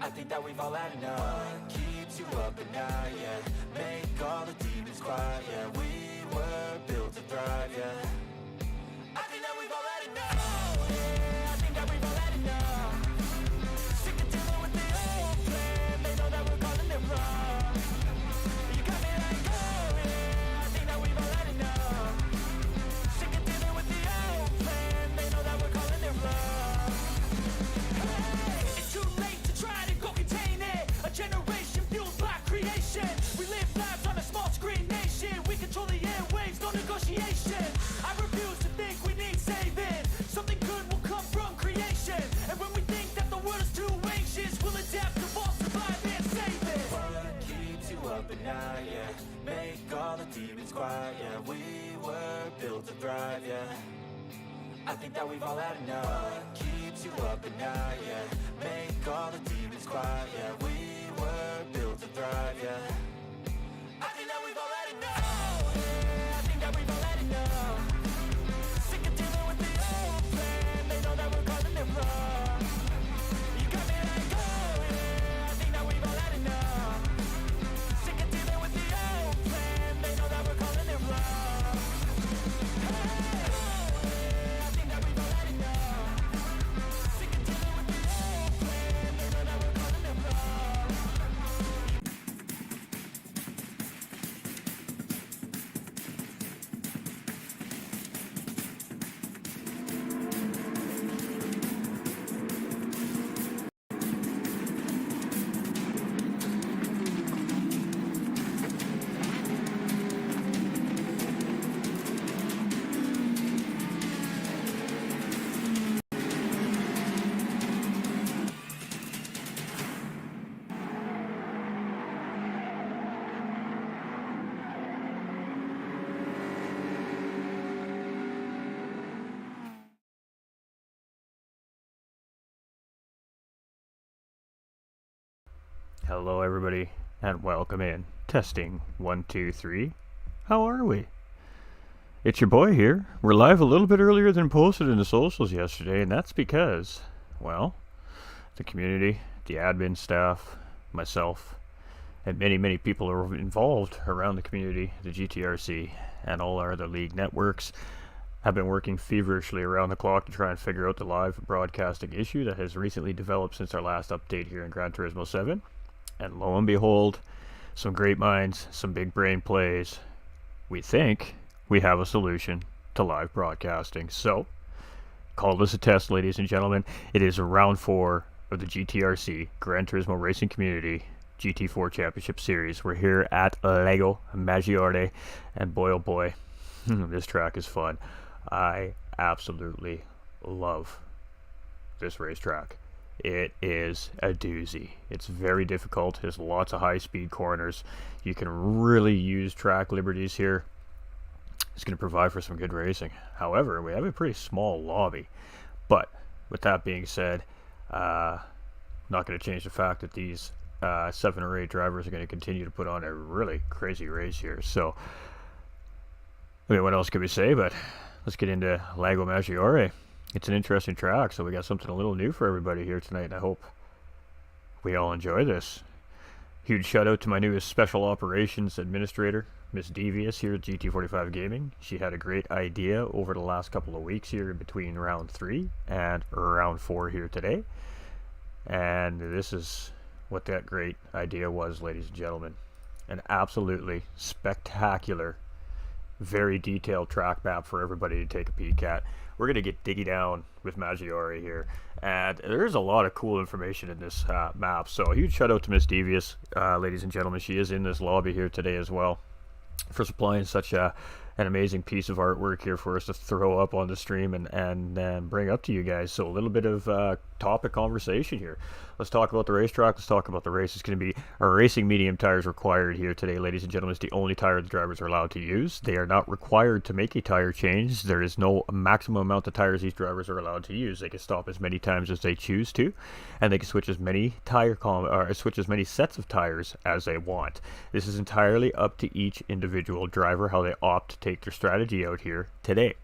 I think that we've all had enough. What keeps you up at night, yeah. Make all the demons quiet, yeah. We were built to thrive, yeah. I think that we've all had enough. Oh, yeah, I think that we've all had enough. Sick of dealing with the old plan. They know that we're calling it wrong. You got me like, oh, yeah, I think that we've all had enough. Sick of dealing with the old plan. They know that we're calling it wrong. Hey, it's too late to try to go contain it. A generation fueled by creation. We live lives on a small screen nation. We control the airwaves, no negotiation. I refuse to think we need saving. Something good will come from creation. And when we think that the world is too anxious, we'll adapt, evolve, survive, and save it. What keeps you up at night, yeah. Make all the demons quiet, yeah. We were built to thrive, yeah. I think that we've all had enough. What keeps you up at night, yeah. Make all the demons quiet, yeah. We were built to thrive, yeah. I think that we've all had enough. Oh, yeah, I think that we've all had enough. Sick of dealing with the old plan. They know that we're calling it wrong. You got me like, oh, yeah, I think that we've all had enough. Sick of dealing with the old plan. They know that we're calling it wrong. Hey, oh, yeah, I think that we've all had enough. Sick of dealing with the old plan. They know that we're calling it wrong. Hello everybody, and welcome in. Testing 1, 2, 3. How are we? It's your boy here. We're live a little bit earlier than posted in the socials yesterday, and that's because, well, the community, the admin staff, myself, and many people are involved around the community, the GTRC, and all our other league networks have been working feverishly around the clock to try and figure out the live broadcasting issue that has recently developed since our last update here in Gran Turismo 7. And lo and behold, some great minds, some big brain plays. We think we have a solution to live broadcasting. So, call this a test, ladies and gentlemen. It is round 4 of the GTRC Gran Turismo Racing Community GT4 Championship Series. We're here at Lago Maggiore, and boy oh boy, this track is fun. I absolutely love this racetrack. It is a doozy. It's very difficult. There's lots of high-speed corners. You can really use track liberties here. It's going to provide for some good racing. However, we have a pretty small lobby. But with that being said, not going to change the fact that these 7 or 8 drivers are going to continue to put on a really crazy race here. So, I mean, what else could we say? But let's get into Lago Maggiore. It's an interesting track, so we got something a little new for everybody here tonight, and I hope we all enjoy this. Huge shout out to my newest special operations administrator, Miss Devious here at GT45 Gaming. She had a great idea over the last couple of weeks here between round 3 and round 4 here today. And this is what that great idea was, ladies and gentlemen. An absolutely spectacular, very detailed track map for everybody to take a peek at. We're going to get diggy down with Maggiore here, and there's a lot of cool information in this map, so a huge shout out to Miss Devious, ladies and gentlemen. She is in this lobby here today as well, for supplying such an amazing piece of artwork here for us to throw up on the stream and bring up to you guys. So a little bit of topic conversation here. Let's talk about the racetrack. Let's talk about the race. It's going to be racing medium tires required here today, ladies and gentlemen. It's the only tire the drivers are allowed to use. They are not required to make a tire change. There is no maximum amount of tires these drivers are allowed to use. They can stop as many times as they choose to, and they can switch as many switch as many sets of tires as they want. This is entirely up to each individual driver how they opt to take their strategy out here today.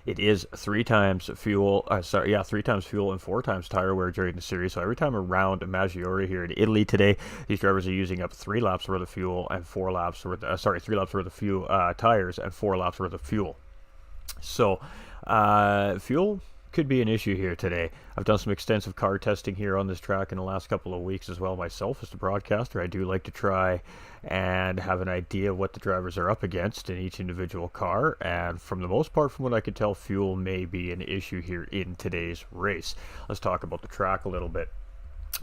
It is 3 times fuel, 3 times fuel and 4 times tire wear during the series. So every time around Maggiore here in Italy today, these drivers are using up 3 laps worth of fuel and 4 laps worth, 3 laps worth of fuel, tires and 4 laps worth of fuel. So, fuel could be an issue here today. I've done some extensive car testing here on this track in the last couple of weeks as well myself as the broadcaster. I do like to try and have an idea of what the drivers are up against in each individual car, and from the most part, from what I could tell, fuel may be an issue here in today's race. Let's talk about the track a little bit.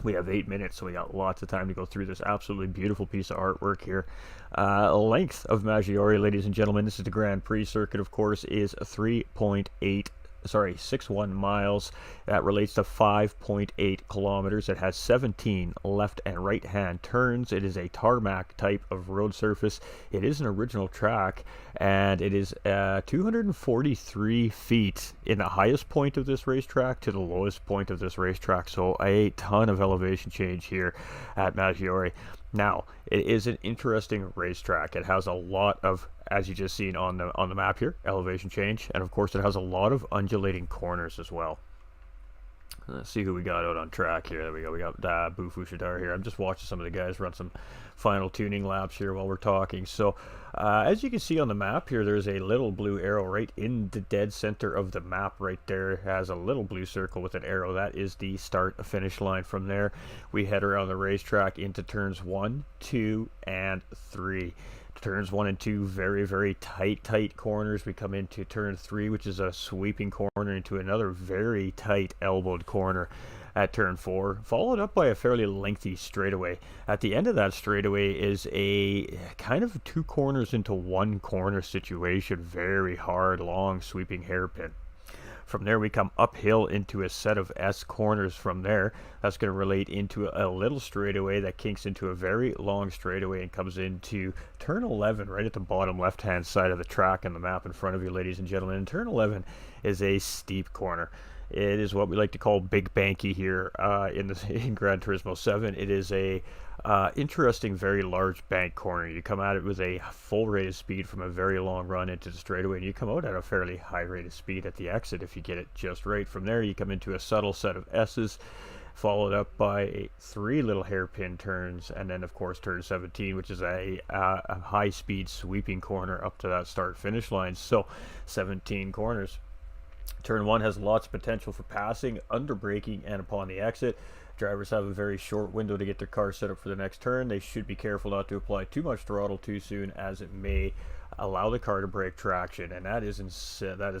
We have 8 minutes, so we got lots of time to go through this absolutely beautiful piece of artwork here. Length of Maggiore, ladies and gentlemen, this is the Grand Prix circuit, of course, is 61 miles. That relates to 5.8 kilometers. It has 17 left and right hand turns. It is a tarmac type of road surface. It is an original track, and it is 243 feet in the highest point of this racetrack to the lowest point of this racetrack. So a ton of elevation change here at Maggiore. Now, it is an interesting racetrack. It has a lot of, as you just seen on the map here, elevation change, and of course it has a lot of undulating corners as well. Let's see who we got out on track here. There we go. We got Boo Fushidar here. I'm just watching some of the guys run some final tuning laps here while we're talking. So, as you can see on the map here, there's a little blue arrow right in the dead center of the map right there. It has a little blue circle with an arrow. That is the start-finish line. From there, we head around the racetrack into turns 1, 2, and 3. Turns 1 and 2, very, very tight corners. We come into turn 3, which is a sweeping corner, into another very tight elbowed corner at turn 4, followed up by a fairly lengthy straightaway. At the end of that straightaway is a kind of 2 corners into 1 corner situation. Very hard, long, sweeping hairpin. From there, we come uphill into a set of S corners from there. That's going to relate into a little straightaway that kinks into a very long straightaway and comes into turn 11 right at the bottom left-hand side of the track and the map in front of you, ladies and gentlemen. And turn 11 is a steep corner. It is what we like to call Big Banky here in Gran Turismo 7. It is a interesting, very large bank corner. You come at it with a full rate of speed from a very long run into the straightaway, and you come out at a fairly high rate of speed at the exit if you get it just right. From there, you come into a subtle set of S's, followed up by 3 little hairpin turns, and then of course turn 17, which is a high-speed sweeping corner up to that start-finish line. So 17 corners. Turn 1 has lots of potential for passing, under braking, and upon the exit. Drivers have a very short window to get their car set up for the next turn. They should be careful not to apply too much throttle too soon, as it may allow the car to break traction, and that is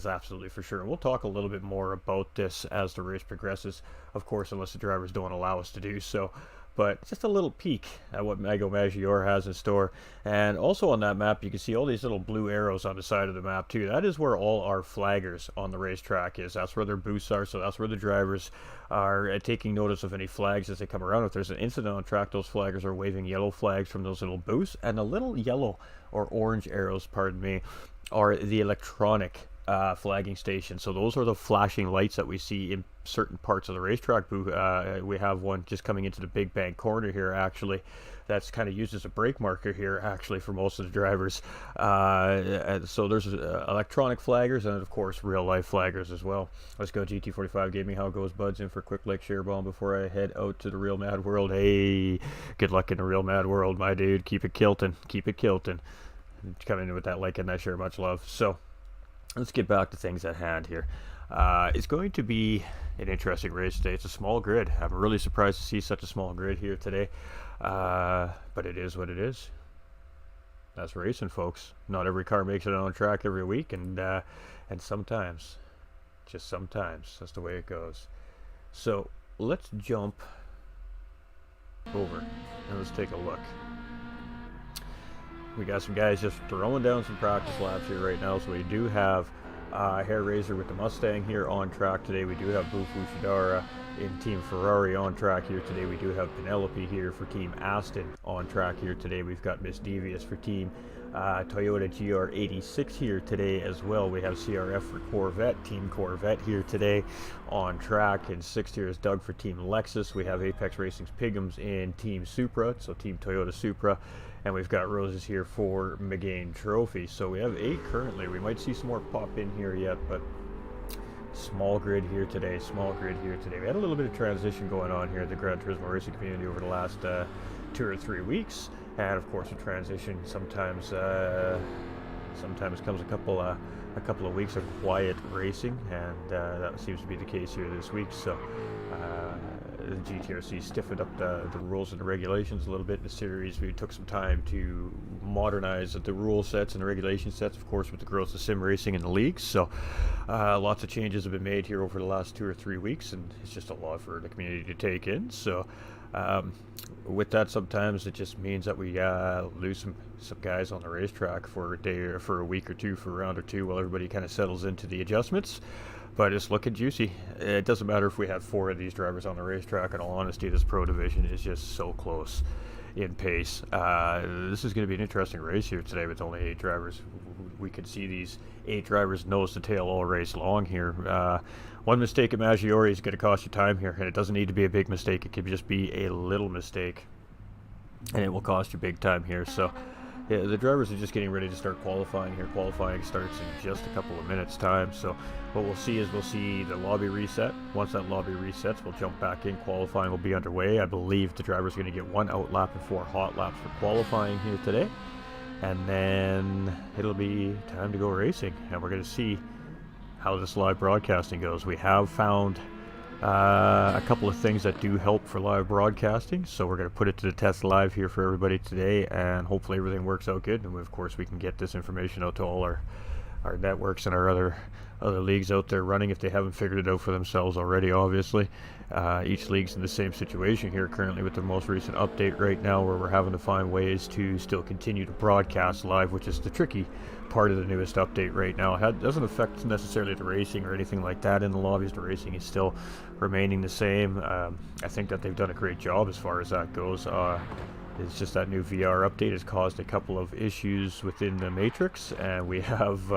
absolutely for sure. And we'll talk a little bit more about this as the race progresses, of course, unless the drivers don't allow us to do so. But just a little peek at what Maggiore has in store. And also on that map, you can see all these little blue arrows on the side of the map too. That is where all our flaggers on the racetrack is. That's where their booths are, so that's where the drivers are taking notice of any flags as they come around. If there's an incident on track, those flaggers are waving yellow flags from those little booths. And the little yellow or orange arrows, pardon me, are the electronic flagging station. So those are the flashing lights that we see in certain parts of the racetrack booth. We have one just coming into the big bank corner here, actually, that's kind of used as a brake marker here, actually, for most of the drivers. So there's electronic flaggers and of course real life flaggers as well. Let's go GT45 Gaming. How goes, buds? In for a quick like, share, bomb before I head out to the real mad world. Hey, good luck in the real mad world, my dude. Keep it kilting, keep it kilting. Coming in with that like and that share, much love. So let's get back to things at hand here. It's going to be an interesting race today. It's a small grid. I'm really surprised to see such a small grid here today. But it is what it is. That's racing, folks. Not every car makes it on track every week, and sometimes, just sometimes, that's the way it goes. So let's jump over and let's take a look. We got some guys just throwing down some practice laps here right now. So we do have Hair Razor with the Mustang here on track today. We do have Boo Fushidara in Team Ferrari on track here today. We do have Penelope here for Team Aston on track here today. We've got Miss Devious for Team Toyota GR86 here today as well. We have CRF for Corvette, Team Corvette here today on track. And 6th here is Doug for Team Lexus. We have Apex Racing's Pigums in Team Supra, so Team Toyota Supra. And we've got Roses here for McGain Trophy. So we have 8 currently. We might see some more pop in here yet, but Small grid here today, small grid here today. We had a little bit of transition going on here at the Gran Turismo racing community over the last 2 or 3 weeks, and of course a transition sometimes comes a couple of weeks of quiet racing, and that seems to be the case here this week. So the GTRC stiffened up the rules and the regulations a little bit in the series. We took some time to modernize the rule sets and the regulation sets, of course, with the growth of sim racing in the leagues. So lots of changes have been made here over the last 2 or 3 weeks, and it's just a lot for the community to take in. So with that, sometimes it just means that we lose some guys on the racetrack for a day or for a week or two, for a round or two, while everybody kind of settles into the adjustments. But it's looking juicy. It doesn't matter if we have 4 of these drivers on the racetrack. In all honesty, this pro division is just so close in pace. This is going to be an interesting race here today with only 8 drivers. We could see these 8 drivers nose to tail all race long here. One mistake at Maggiore is going to cost you time here, and it doesn't need to be a big mistake. It could just be a little mistake, and it will cost you big time here. So yeah, the drivers are just getting ready to start qualifying here. Qualifying starts in just a couple of minutes time. So what we'll see is we'll see the lobby reset. Once that lobby resets, we'll jump back in. Qualifying will be underway. I believe the drivers are going to get 1 out lap and 4 hot laps for qualifying here today. And then it'll be time to go racing. And we're going to see how this live broadcasting goes. We have found a couple of things that do help for live broadcasting, so we're going to put it to the test live here for everybody today, and hopefully everything works out good. And of course we can get this information out to all our networks and our other leagues out there running if they haven't figured it out for themselves already. Obviously each league's in the same situation here currently with the most recent update right now, where we're having to find ways to still continue to broadcast live, which is the tricky part of the newest update right now. It doesn't affect necessarily the racing or anything like that in the lobbies. The racing is still remaining the same. I think that they've done a great job as far as that goes. It's just that new VR update has caused a couple of issues within the matrix, and we have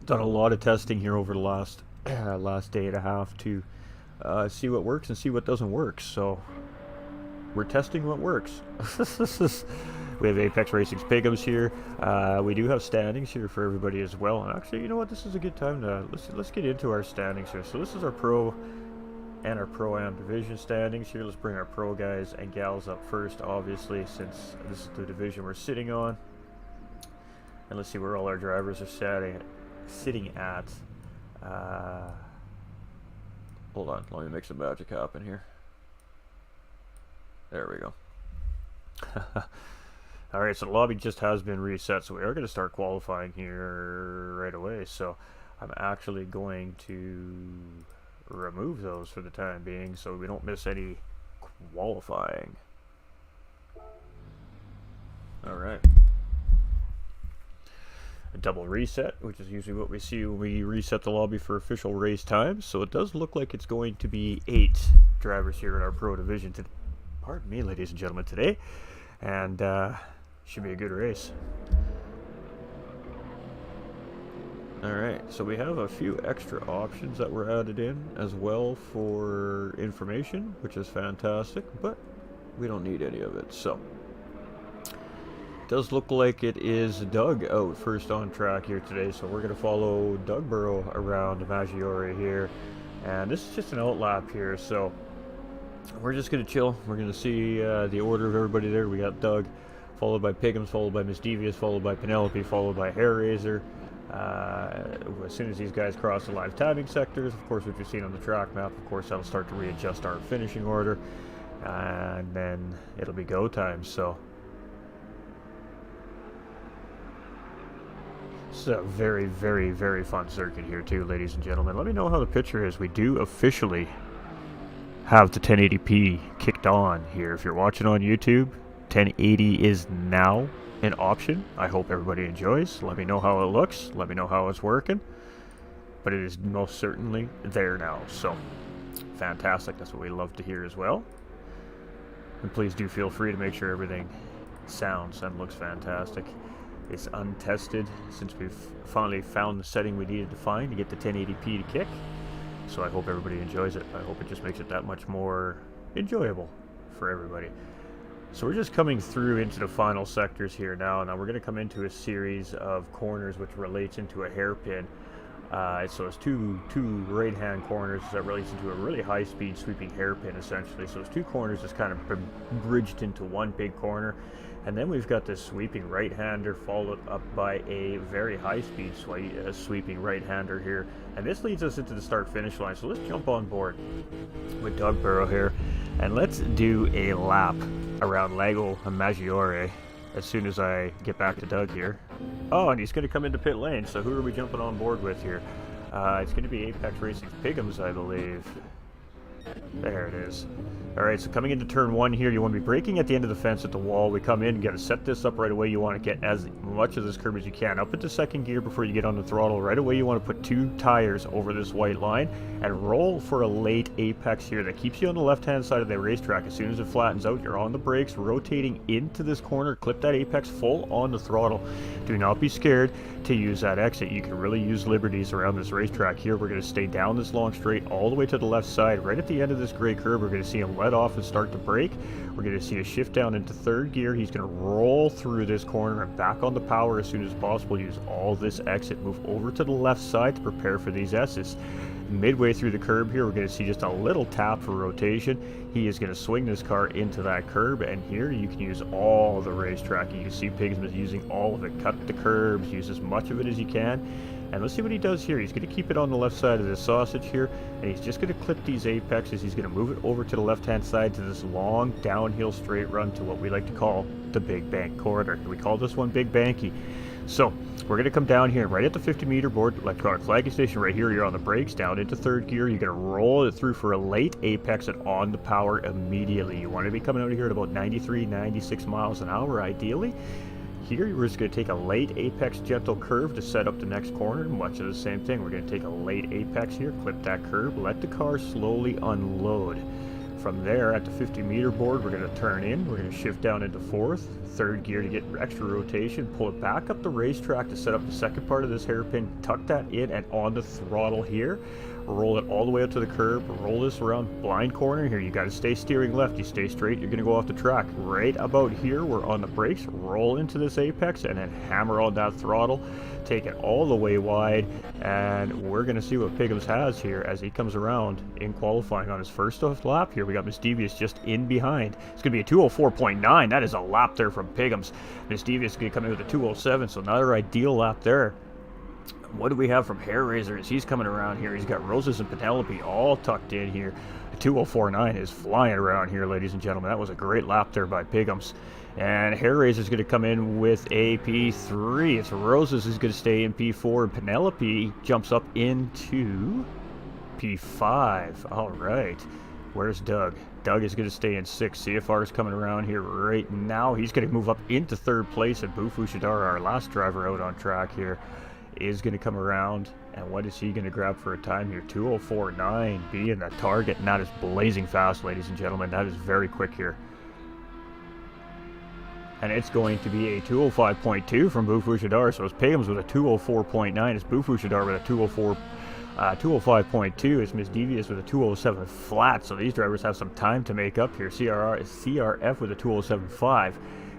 done a lot of testing here over the last day and a half to see what works and see what doesn't work. So we're testing what works. We have Apex Racing's Pigums here. We do have standings here for everybody as well. And actually, you know what? This is a good time to let's get into our standings here. So this is our pro and our pro-am division standings here. Let's bring our pro guys and gals up first, obviously, since this is the division we're sitting on. And let's see where all our drivers are sitting at. Hold on, let me make some magic happen here. There we go. Alright, so the lobby just has been reset, so we are going to start qualifying here right away. So I'm actually going to remove those for the time being so we don't miss any qualifying. Alright. A double reset, which is usually what we see when we reset the lobby for official race times. So it does look like it's going to be 8 drivers here in our pro division today. Pardon me, ladies and gentlemen, today. And should be a good race. Alright, so we have a few extra options that were added in as well for information, which is fantastic, but we don't need any of it. So it does look like it is Doug out first on track here today, so we're going to follow Doug Burrow around Maggiore here, and this is just an outlap here, so we're just going to chill. We're going to see the order of everybody there. We got Doug, followed by Pigums, followed by Miss Devious, followed by Penelope, followed by Hair Razor. As soon as these guys cross the live timing sectors, of course, what you've seen on the track map, of course, that'll start to readjust our finishing order, and then it'll be go time. So it's a very, very, very fun circuit here too, ladies and gentlemen. Let me know how the picture is. We do officially have the 1080p kicked on here. If you're watching on YouTube, 1080 is now an option. I hope everybody enjoys. Let me know how it looks. Let me know how it's working. But it is most certainly there now. So, fantastic. That's what we love to hear as well. And please do feel free to make sure everything sounds and looks fantastic. It's untested since we've finally found the setting we needed to find to get the 1080p to kick. So I hope everybody enjoys it. I hope it just makes it that much more enjoyable for everybody. So we're just coming through into the final sectors here now. Now we're going to come into a series of corners which relates into a hairpin. So it's two right-hand corners that relates into a really high-speed sweeping hairpin, essentially. So it's two corners that's kind of bridged into one big corner. And then we've got this sweeping right-hander followed up by a very high-speed sweeping right-hander here. And this leads us into the start-finish line. So let's jump on board with Doug Burrow here. And let's do a lap around Lago Maggiore as soon as I get back to Doug here. Oh, and he's going to come into pit lane. So who are we jumping on board with here? It's going to be Apex Racing's Pigums, I believe. There it is. Alright, so coming into turn 1 here, you want to be braking at the end of the fence at the wall. We come in, you got to set this up right away. You want to get as much of this curb as you can up into second gear before you get on the throttle. Right away, you want to put 2 tires over this white line and roll for a late apex here. That keeps you on the left-hand side of the racetrack. As soon as it flattens out, you're on the brakes, rotating into this corner. Clip that apex full on the throttle. Do not be scared to use that exit. You can really use liberties around this racetrack here. We're going to stay down this long straight all the way to the left side. Right at the end of this gray curve, we're going to see him let off and start to brake. We're going to see a shift down into third gear. He's going to roll through this corner and back on the power as soon as possible. Use all this exit. Move over to the left side to prepare for these S's. Midway through the curb here, we're going to see just a little tap for rotation. He is going to swing this car into that curb, and here you can use all the racetrack. You can see Pigsman is using all of it. Cut the curbs, use as much of it as you can. And let's see what he does here. He's going to keep it on the left side of the sausage here, and he's just going to clip these apexes. He's going to move it over to the left-hand side to this long downhill straight run to what we like to call the Big Bank corridor. We call this one Big Banky. So we're going to come down here right at the 50-meter board, electronic flagging station right here. You're on the brakes, down into third gear. You're going to roll it through for a late apex and on the power immediately. You want to be coming out of here at about 93, 96 miles an hour ideally. Here, we're just going to take a late apex gentle curve to set up the next corner. Much of the same thing. We're going to take a late apex here, clip that curve, let the car slowly unload. From there, at the 50-meter board, we're going to turn in. We're going to shift down into fourth, third gear to get extra rotation. Pull it back up the racetrack to set up the second part of this hairpin. Tuck that in and on the throttle here. Roll it all the way up to the curb. Roll this around blind corner here. You got to stay steering left. You stay straight, you're going to go off the track. Right about here, we're on the brakes. Roll into this apex and then hammer on that throttle. Take it all the way wide, and we're going to see what Piggums has here as he comes around in qualifying on his first lap here. We got Miss Devious just in behind. It's going to be a 204.9. That is a lap there from Piggums. Miss Devious is going to come in with a 207, so another ideal lap there. What do we have from Hair Razor as he's coming around here? He's got Roses and Penelope all tucked in here. A 204.9 is flying around here, ladies and gentlemen. That was a great lap there by Piggums. And Hair Razor is going to come in with a P3. It's Roses is going to stay in P4. And Penelope jumps up into P5. All right. Where's Doug? Doug is going to stay in 6th. CFR is coming around here right now. He's going to move up into 3rd place. And Boo Fushidara, our last driver out on track here, is going to come around. And what is he going to grab for a time here? 204.9 being the target. And that is blazing fast, ladies and gentlemen. That is very quick here. And it's going to be a 205.2 from Boo Fushidara. So it's Piggums with a 204.9. It's Boo Fushidara with a 205.2. It's Miss Devious with a 207 flat. So these drivers have some time to make up here. CRF with a 207.5.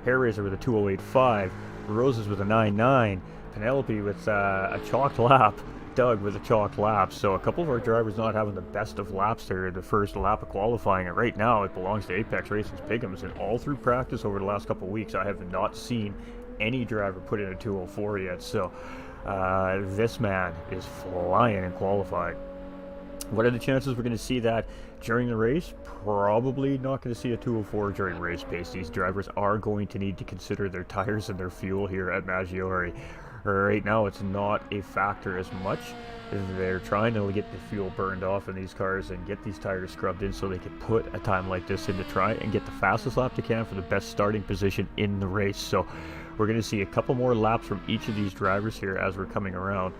Hair Razor with a 208.5. Roses with a 9.9. Penelope with a chalked lap. Doug with a chalked lap. So a couple of our drivers not having the best of laps there in the first lap of qualifying, and right now it belongs to Apex Racing's Piggums. And all through practice over the last couple of weeks, I have not seen any driver put in a 204 yet. So this man is flying in qualifying. What are the chances we're going to see that during the race? Probably not going to see a 204 during race pace. These drivers are going to need to consider their tires and their fuel here at Maggiore. Right now, it's not a factor as much. They're trying to get the fuel burned off in these cars and get these tires scrubbed in so they can put a time like this in to try and get the fastest lap they can for the best starting position in the race. So we're going to see a couple more laps from each of these drivers here as we're coming around.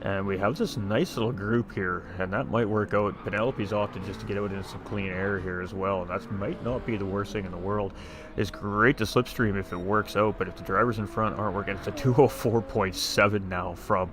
And we have this nice little group here, and that might work out. Penelope's off to just to get out into some clean air here as well, and that might not be the worst thing in the world. It's great to slipstream if it works out, but if the drivers in front aren't working, it's a 204.7 now from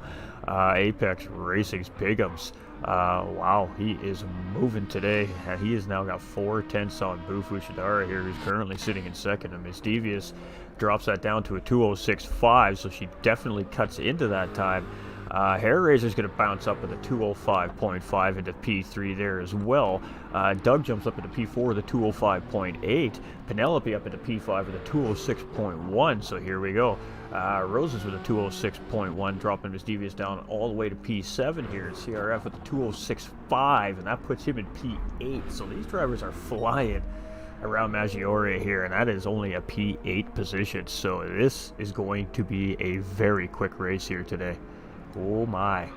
Apex Racing's Piggums. Wow, he is moving today. He has now got 4 tenths on Bufu Shidara here, who's currently sitting in second. And Miss Devious drops that down to a 2:06.5, so she definitely cuts into that time. Hair Razor's going to bounce up with a 2:05.5 into P3 there as well. Doug jumps up into P4 with a 2:05.8. Penelope up into P5 with a 2:06.1. So here we go. Roses with a 2:06.1, dropping Miss Devious down all the way to P7 here. And CRF with a 2:06.5, and that puts him in P8. So these drivers are flying around Maggiore here, and that is only a P8 position. So this is going to be a very quick race here today. Oh my.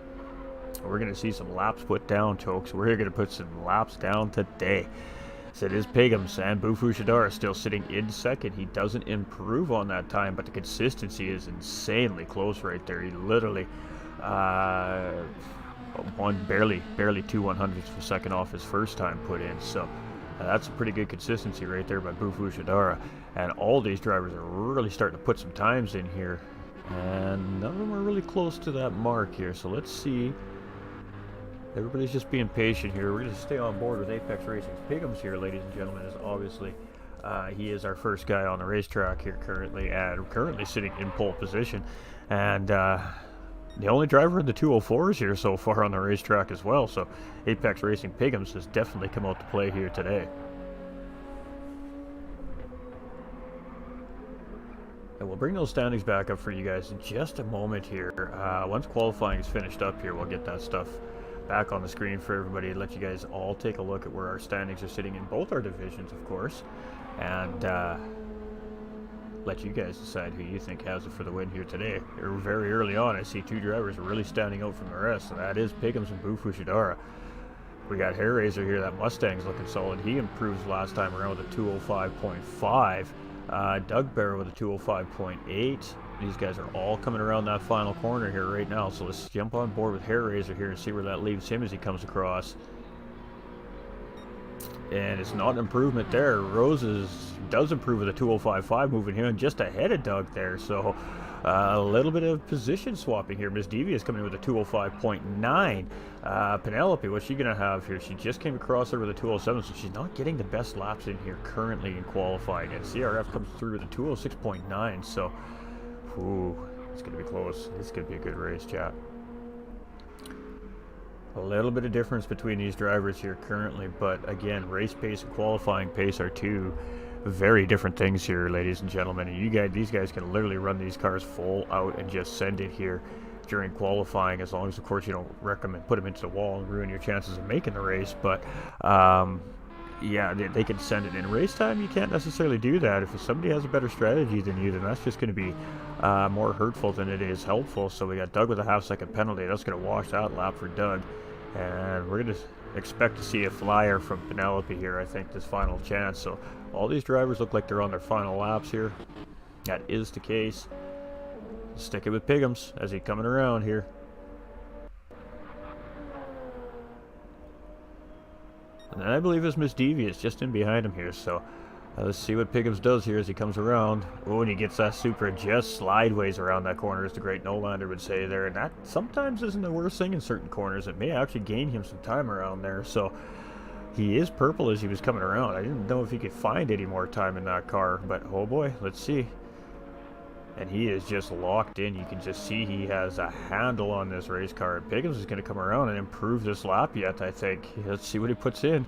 We're going to see some laps put down, folks. We're going to put some laps down today. So it is Pigums, and Bufu Shidara still sitting in second. He doesn't improve on that time, but the consistency is insanely close right there. He literally won barely 2/100ths of a second off his first time put in. So that's a pretty good consistency right there by Bufu Shidara. And all these drivers are really starting to put some times in here. And none of them are really close to that mark here. So let's see. Everybody's just being patient here. We're going to stay on board with Apex Racing's Pigums here, ladies and gentlemen, as obviously he is our first guy on the racetrack here currently, and currently sitting in pole position. And the only driver in the 204s here so far on the racetrack as well. So Apex Racing Pigums has definitely come out to play here today. And we'll bring those standings back up for you guys in just a moment here. Once qualifying is finished up here, we'll get that stuff back on the screen for everybody, let you guys all take a look at where our standings are sitting in both our divisions, of course, and let you guys decide who you think has it for the win here today. Very early on, I see two drivers are really standing out from the rest, and that is Pigums and Bufu Shidara. We got Hair Razor here. That Mustang's looking solid. He improves last time around with a 2:05.5. Doug Bear with a 2:05.8. These guys are all coming around that final corner here right now. So let's jump on board with Hair Razor here and see where that leaves him as he comes across. And it's not an improvement there. Roses does improve with a 2:05.5, moving him just ahead of Doug there. So a little bit of position swapping here. Miss Devious coming in with a 2:05.9. Penelope, what's she going to have here? She just came across her with a 2:07, so she's not getting the best laps in here currently in qualifying. And CRF comes through with a 2:06.9. So, ooh, it's going to be close. This could be a good race, chat. A little bit of difference between these drivers here currently, but again, race pace and qualifying pace are two very different things here, ladies and gentlemen. And these guys can literally run these cars full out and just send it here during qualifying, as long as, of course, you don't put them into the wall and ruin your chances of making the race. But yeah, they can send it in race time. You can't necessarily do that. If somebody has a better strategy than you, then that's just going to be more hurtful than it is helpful. So we got Doug with a half-second penalty. That's going to wash that lap for Doug. And we're going to expect to see a flyer from Penelope here, I think, this final chance. So all these drivers look like they're on their final laps here. That is the case. Stick it with Pigums as he's coming around here. And I believe it's Miss Devious just in behind him here. So let's see what Pigums does here as he comes around. Oh, and he gets that super just slideways around that corner, as the great Nolander would say there. And that sometimes isn't the worst thing in certain corners. It may actually gain him some time around there. So he is purple as he was coming around. I didn't know if he could find any more time in that car, but oh boy, let's see. And he is just locked in. You can just see he has a handle on this race car. Pigums is going to come around and improve this lap yet, I think. Let's see what he puts in.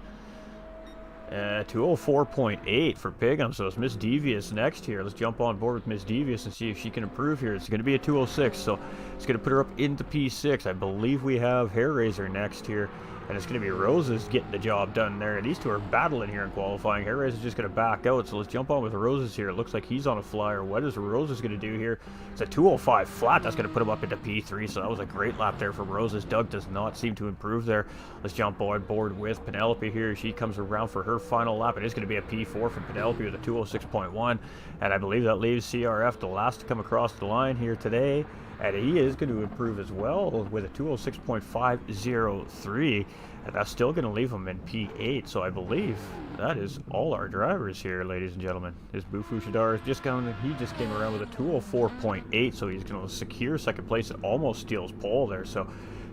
2:04.8 for Pigums. So it's Miss Devious next here. Let's jump on board with Miss Devious and see if she can improve here. It's going to be a 2:06, so it's going to put her up into P6. I believe we have Hair Razor next here, and it's going to be Roses getting the job done there. These two are battling here in qualifying. Hair Razor is just going to back out, so let's jump on with Roses here. It looks like he's on a flyer. What is Roses going to do here? It's a 2:05 flat. That's going to put him up into P3, so that was a great lap there from Roses. Doug does not seem to improve there. Let's jump on board with Penelope here. She comes around for her final lap. It is going to be a P4 from Penelope with a 2:06.1, and I believe that leaves CRF the last to come across the line here today, and he is going to improve as well with a 2:06.503, and that's still going to leave him in P8. So I believe that is all our drivers here, ladies and gentlemen. This Bufu Shidara is just coming. He just came around with a 2:04.8, so he's going to secure second place and almost steals pole there. So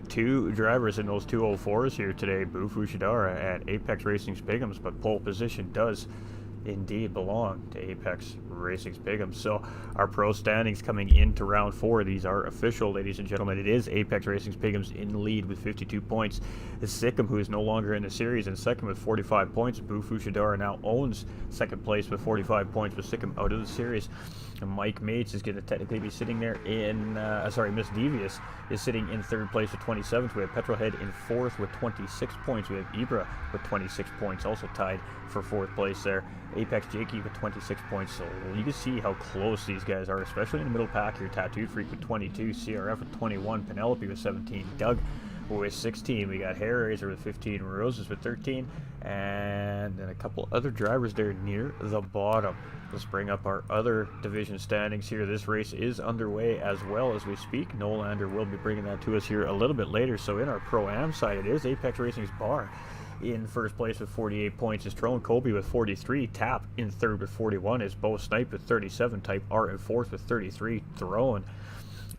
two drivers in those 204s here today, Bufu Shidara at Apex Racing's Piggums, but pole position does indeed belong to Apex Racing's Piggums. So our pro standings coming into round 4, these are official, ladies and gentlemen. It is Apex Racing's Piggums in the lead with 52 points. Sikkim, who is no longer in the series, in second with 45 points. Bufu Shidara now owns second place with 45 points, with Sikkim out of the series. And Mike Mates is going to technically be sitting there in, Miss Devious is sitting in third place with 27. We have Petrolhead in fourth with 26 points. We have Ibra with 26 points, also tied for fourth place there. Apex Jakey with 26 points. So you can see how close these guys are, especially in the middle pack here. Tattooed Freak with 22, CRF with 21, Penelope with 17, Doug with 16. We got Hair Razor with 15, Roses with 13, and then a couple other drivers there near the bottom. Let's bring up our other division standings here. This race is underway as well as we speak. Nolander will be bringing that to us here a little bit later. So in our Pro-Am side, it is Apex Racing's Bar in first place with 48 points. Is Trone Colby with 43. Tap in third with 41. Is Bo Snipe with 37. Type R in fourth with 33. Throne,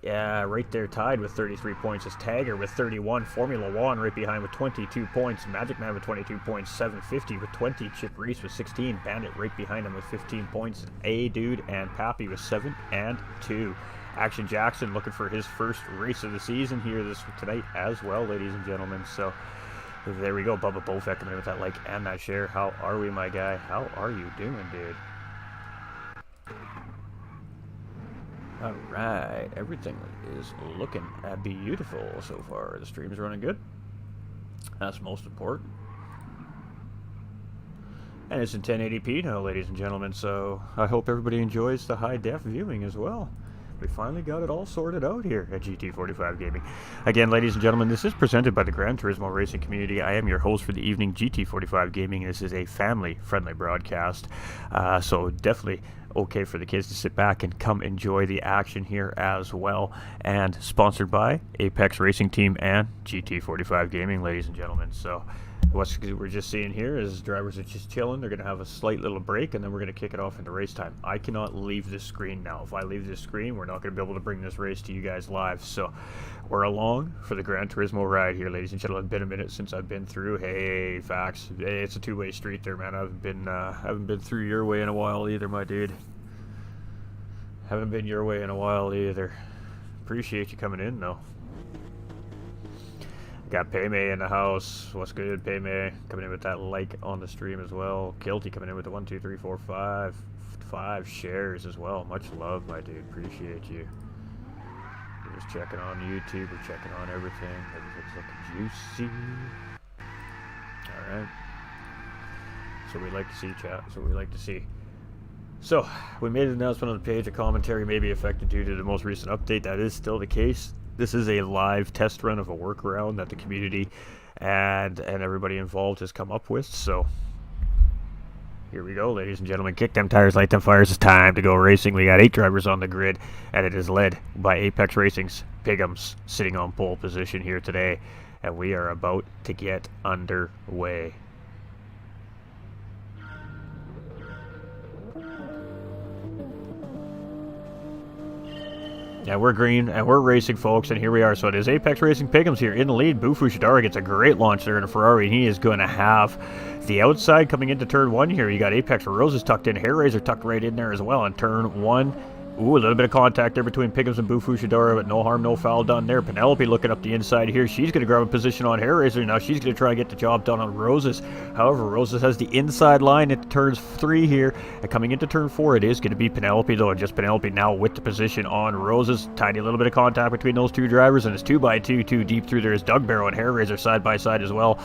yeah, right there tied with 33 points is Tagger with 31. Formula One right behind with 22 points. Magic Man with 22 points. 750 with 20. Chip Reese with 16. Bandit right behind him with 15 points. A Dude and Pappy with 7 and 2. Action Jackson looking for his first race of the season here tonight as well, ladies and gentlemen. So there we go. Bubba Bofek coming in with that like and that share. How are we, my guy? How are you doing, dude? Alright, everything is looking beautiful so far. The stream's running good. That's most important. And it's in 1080p now, ladies and gentlemen, so I hope everybody enjoys the high-def viewing as well. We finally got it all sorted out here at GT45 Gaming. Again, ladies and gentlemen, this is presented by the Gran Turismo Racing Community. I am your host for the evening, GT45 Gaming. This is a family-friendly broadcast, so definitely okay for the kids to sit back and come enjoy the action here as well. And sponsored by Apex Racing Team and GT45 Gaming, ladies and gentlemen. So what we're just seeing here is drivers are just chilling. They're going to have a slight little break, and then we're going to kick it off into race time. I cannot leave this screen now. If I leave this screen, we're not going to be able to bring this race to you guys live. So we're along for the Gran Turismo ride here, ladies and gentlemen. It's been a minute since I've been through. Hey, facts. Hey, it's a two-way street there, man. I haven't been through your way in a while either, my dude. Haven't been your way in a while either. Appreciate you coming in, though. Got Paymay in the house. What's good, Paymay? Coming in with that like on the stream as well. Kilty coming in with the 1, 2, 3, 4, 5 shares as well. Much love, my dude. Appreciate you. We're just checking on YouTube. We're checking on everything. Everything's looking juicy. Alright. So we like to see, chat. So we like to see. So, we made an announcement on the page. A commentary may be affected due to the most recent update. That is still the case. This is a live test run of a workaround that the community and everybody involved has come up with. So here we go, ladies and gentlemen. Kick them tires, light them fires. It's time to go racing. We got 8 drivers on the grid, and it is led by Apex Racing's Piggums sitting on pole position here today. And we are about to get underway. Yeah, we're green, and we're racing, folks, and here we are. So it is Apex Racing Piggums here in the lead. Bufu Shidara gets a great launch there in a Ferrari, and he is going to have the outside coming into turn 1 here. You got Apex Roses tucked in, Hair Razor tucked right in there as well in turn 1. Ooh, a little bit of contact there between Piggums and Bufu Shidara, but no harm, no foul done there. Penelope looking up the inside here. She's going to grab a position on Hair Razor. Now she's going to try and get the job done on Roses. However, Roses has the inside line at turns 3 here. And coming into turn 4, it is going to be Penelope, though. And just Penelope now with the position on Roses. Tiny little bit of contact between those two drivers, and it's 2x2, 2 deep through there is Doug Barrow and Hair Razor side by side as well.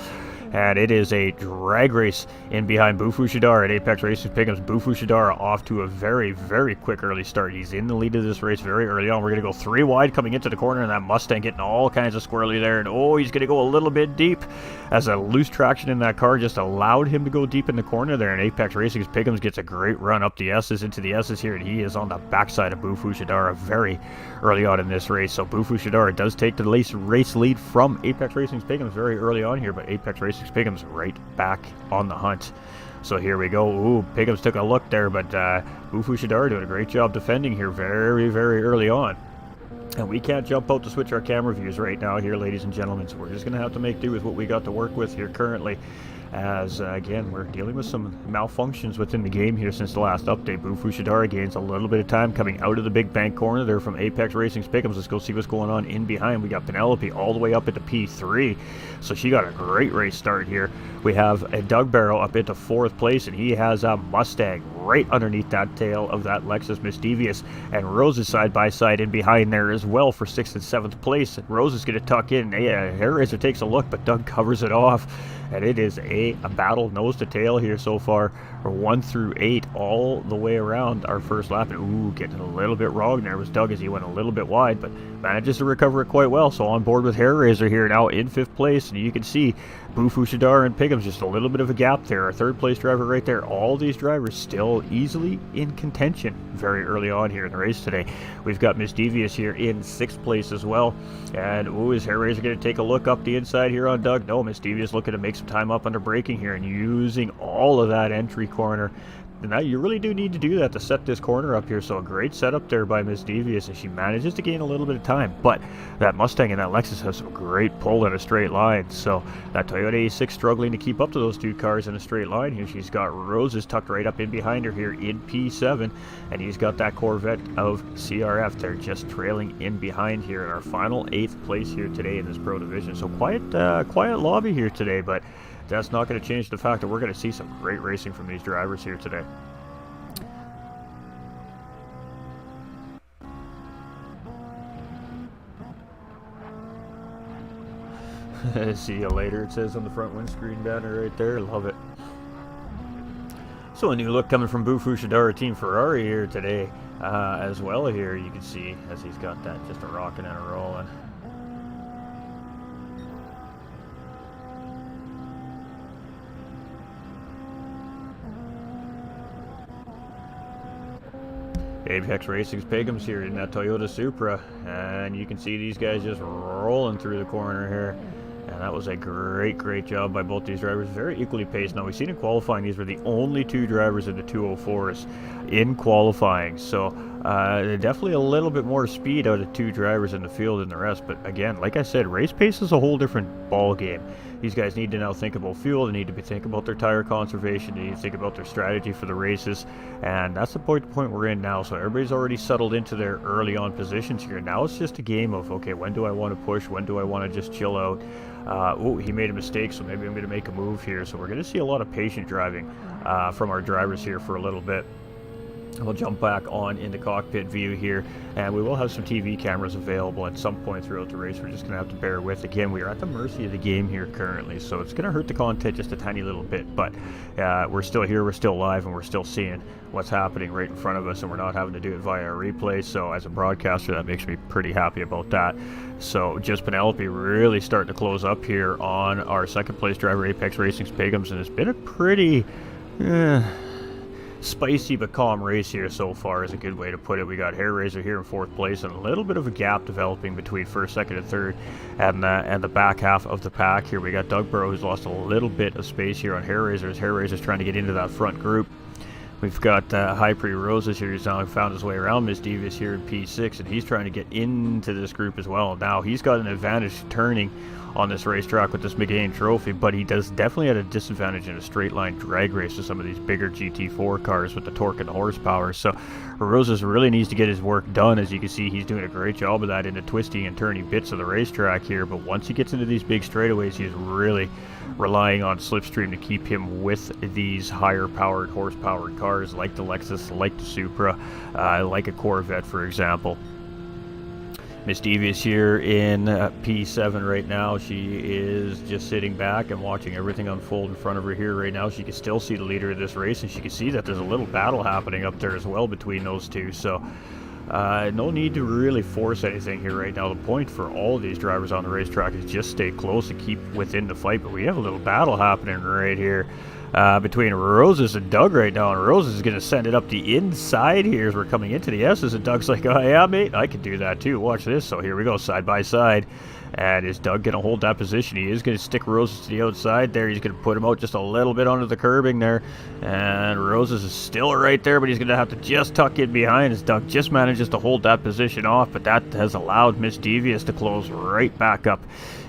And it is a drag race in behind Bufu Shidara at Apex Racing Piggums. Bufu Shidara off to a very, very quick early start. He's in the lead of this race very early on. We're going to go 3 wide coming into the corner, and that Mustang getting all kinds of squirrely there. And oh, he's going to go a little bit deep as a loose traction in that car just allowed him to go deep in the corner there. And Apex Racing's Piggums gets a great run up the S's into the S's here, and he is on the backside of Bufu Shidara very early on in this race. So Bufu Shidara does take the race lead from Apex Racing's Piggums very early on here, but Apex Racing's Piggums right back on the hunt. So here we go. Ooh, Piggums took a look there, but Bufu Shidara doing a great job defending here very, very early on. And we can't jump out to switch our camera views right now here, ladies and gentlemen, so we're just going to have to make do with what we got to work with here currently. As, again, we're dealing with some malfunctions within the game here since the last update. Bufu Shidara gains a little bit of time coming out of the big bank corner there from Apex Racing's Pick'ems. Let's go see what's going on in behind. We got Penelope all the way up into P3, so she got a great race start here. We have a Doug Barrow up into 4th place, and he has a Mustang right underneath that tail of that Lexus Misdevious, and Rose is side by side in behind there as well for 6th and 7th place. And Rose is going to tuck in. Hair Razor takes a look, but Doug covers it off, and it is a battle nose to tail here so far, or 1 through 8 all the way around our first lap. And ooh, getting a little bit wrong there was Doug as he went a little bit wide, but manages to recover it quite well. So on board with Hair Razor here now in 5th place, and you can see Bufu Shidara and Pick'ems just a little bit of a gap there. Our 3rd place driver right there. All these drivers still easily in contention very early on here in the race today. We've got Misdevious here in 6th place as well. And ooh, is Hair Razor going to take a look up the inside here on Doug? No, Misdevious looking to make some time up under braking here and using all of that entry corner. Now you really do need to do that to set this corner up here, so a great setup there by Misdevious, and she manages to gain a little bit of time, but that Mustang and that Lexus have some great pull in a straight line, so that Toyota A6 struggling to keep up to those 2 cars in a straight line here. She's got Roses tucked right up in behind her here in P7, and he's got that Corvette of CRF. They're just trailing in behind here in our final 8th place here today in this Pro Division, so quiet lobby here today, but that's not going to change the fact that we're going to see some great racing from these drivers here today. See you later, it says on the front windscreen banner right there. Love it. So a new look coming from Bufu Shidara Team Ferrari here today as well here. You can see as he's got that just a rocking and a rolling. Apex Racing's Pick'ems here in that Toyota Supra, and you can see these guys just rolling through the corner here. And that was a great job by both these drivers. Very equally paced. Now, we've seen in qualifying, these were the only 2 drivers in the 204s in qualifying. So, definitely a little bit more speed out of 2 drivers in the field than the rest. But again, like I said, race pace is a whole different ball game. These guys need to now think about fuel. They need to think about their tire conservation. They need to think about their strategy for the races. And that's the point we're in now. So everybody's already settled into their early on positions here. Now it's just a game of, okay, when do I want to push? When do I want to just chill out? Oh, he made a mistake, so maybe I'm going to make a move here. So we're going to see a lot of patient driving from our drivers here for a little bit. We'll jump back on into cockpit view here, and we will have some TV cameras available at some point throughout the race. We're just going to have to bear with. Again, we are at the mercy of the game here currently, so it's going to hurt the content just a tiny little bit, but we're still here, we're still live, and we're still seeing what's happening right in front of us, and we're not having to do it via a replay. So as a broadcaster, that makes me pretty happy about that. So just Penelope really starting to close up here on our 2nd place driver, Apex Racing's Pick'ems, and it's been a pretty spicy but calm race here so far is a good way to put it. We got Hair Razor here in 4th place, and a little bit of a gap developing between 1st, 2nd, and 3rd, and the back half of the pack here. We got Doug Burrow, who's lost a little bit of space here on Hair Razor as Hair Razor's trying to get into that front group. We've got High Prix Roses here. He's now found his way around Misdevious here in P6, and he's trying to get into this group as well. Now he's got an advantage turning on this racetrack with this McGain trophy, but he does definitely at a disadvantage in a straight line drag race with some of these bigger GT4 cars with the torque and the horsepower. So Roses really needs to get his work done. As you can see, he's doing a great job of that in the twisty and turny bits of the racetrack here, but once he gets into these big straightaways, he's really relying on slipstream to keep him with these higher powered horsepowered cars like the Lexus, like the Supra, like a Corvette for example. Misdevious here in P7 right now. She is just sitting back and watching everything unfold in front of her here right now. She can still see the leader of this race, and she can see that there's a little battle happening up there as well between those two. So no need to really force anything here right now. The point for all of these drivers on the racetrack is just stay close and keep within the fight. But we have a little battle happening right here. between Roses and Doug right now, and Roses is going to send it up the inside here as we're coming into the S's, and Doug's like, oh yeah mate, I can do that too, watch this. So here we go, side by side, and is Doug going to hold that position? He is going to stick Roses to the outside there. He's going to put him out just a little bit onto the curbing there, and Roses is still right there, but he's going to have to just tuck in behind as Doug just manages to hold that position off, but that has allowed Miss Devious to close right back up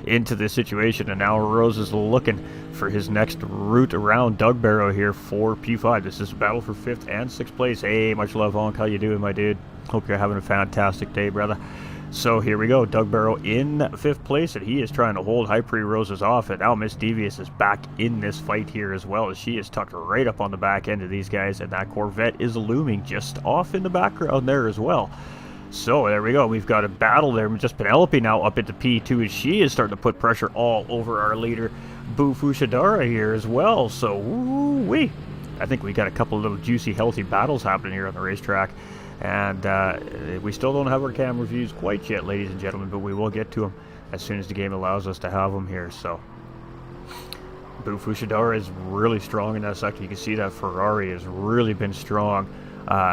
into this situation, and now Roses looking for his next route around Doug Barrow here for P5. This is a battle for 5th and 6th place. Hey, much love, Honk. How you doing, my dude? Hope you're having a fantastic day, brother. So here we go, Doug Barrow in 5th place, and he is trying to hold High Prix Roses off, and now Miss Devious is back in this fight here as well, as she is tucked right up on the back end of these guys, and that Corvette is looming just off in the background there as well. So there we go, we've got a battle there, just Penelope now up into P2, and she is starting to put pressure all over our leader, Boo Fushidara here as well. So woo-wee, I think we got a couple of little juicy, healthy battles happening here on the racetrack. And we still don't have our camera views quite yet, ladies and gentlemen, but we will get to them as soon as the game allows us to have them here. So Boo Fushidara is really strong in that sector. You can see that Ferrari has really been strong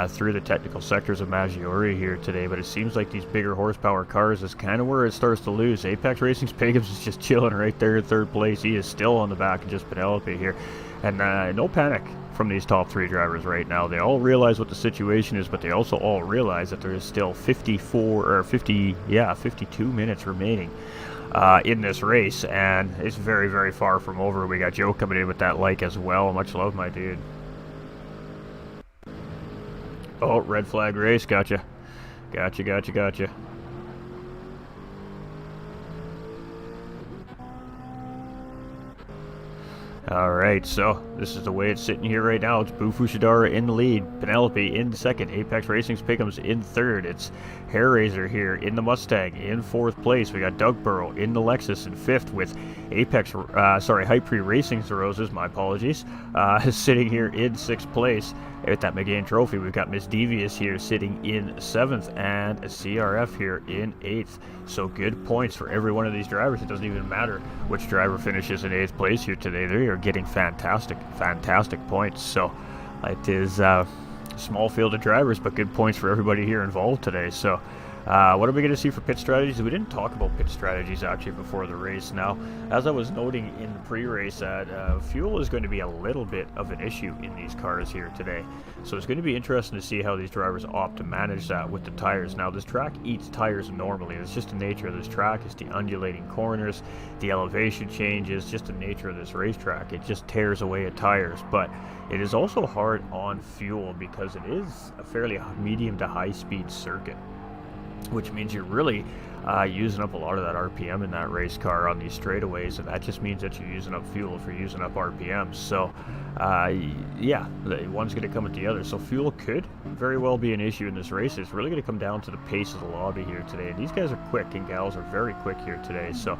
through the technical sectors of Maggiore here today, but it seems like these bigger horsepower cars is kind of where it starts to lose. Apex Racing's Pagums is just chilling right there in 3rd place. He is still on the back of just Penelope here, and no panic from these top 3 drivers right now. They all realize what the situation is, but they also all realize that there is still 52 minutes remaining in this race, and it's very, very far from over. We got Joe coming in with that like as well. Much love, my dude. Oh, red flag race. Gotcha. Alright, so this is the way it's sitting here right now. It's Boo Fushidara in the lead, Penelope in 2nd, Apex Racing's Pickums in 3rd. It's Hairraiser here in the Mustang in 4th place. We got Doug Burrow in the Lexus in 5th, with High Prix Racing's Roses, my apologies, sitting here in 6th place. With that McGain Trophy, we've got Miss Devious here sitting in 7th, and a CRF here in 8th. So good points for every one of these drivers. It doesn't even matter which driver finishes in 8th place here today. They are getting fantastic points. So it is a small field of drivers, but good points for everybody here involved today. So what are we going to see for pit strategies? We didn't talk about pit strategies actually before the race. Now, as I was noting in the pre-race, fuel is going to be a little bit of an issue in these cars here today. So it's going to be interesting to see how these drivers opt to manage that with the tires. Now, this track eats tires normally. It's just the nature of this track. It's the undulating corners, the elevation changes, just the nature of this racetrack. It just tears away at tires. But it is also hard on fuel because it is a fairly medium to high speed circuit, which means you're really using up a lot of that RPM in that race car on these straightaways, and that just means that you're using up fuel for using up RPM. So yeah, one's going to come with the other. So fuel could very well be an issue in this race. It's really going to come down to the pace of the lobby here today. And these guys are quick, and gals are very quick here today. So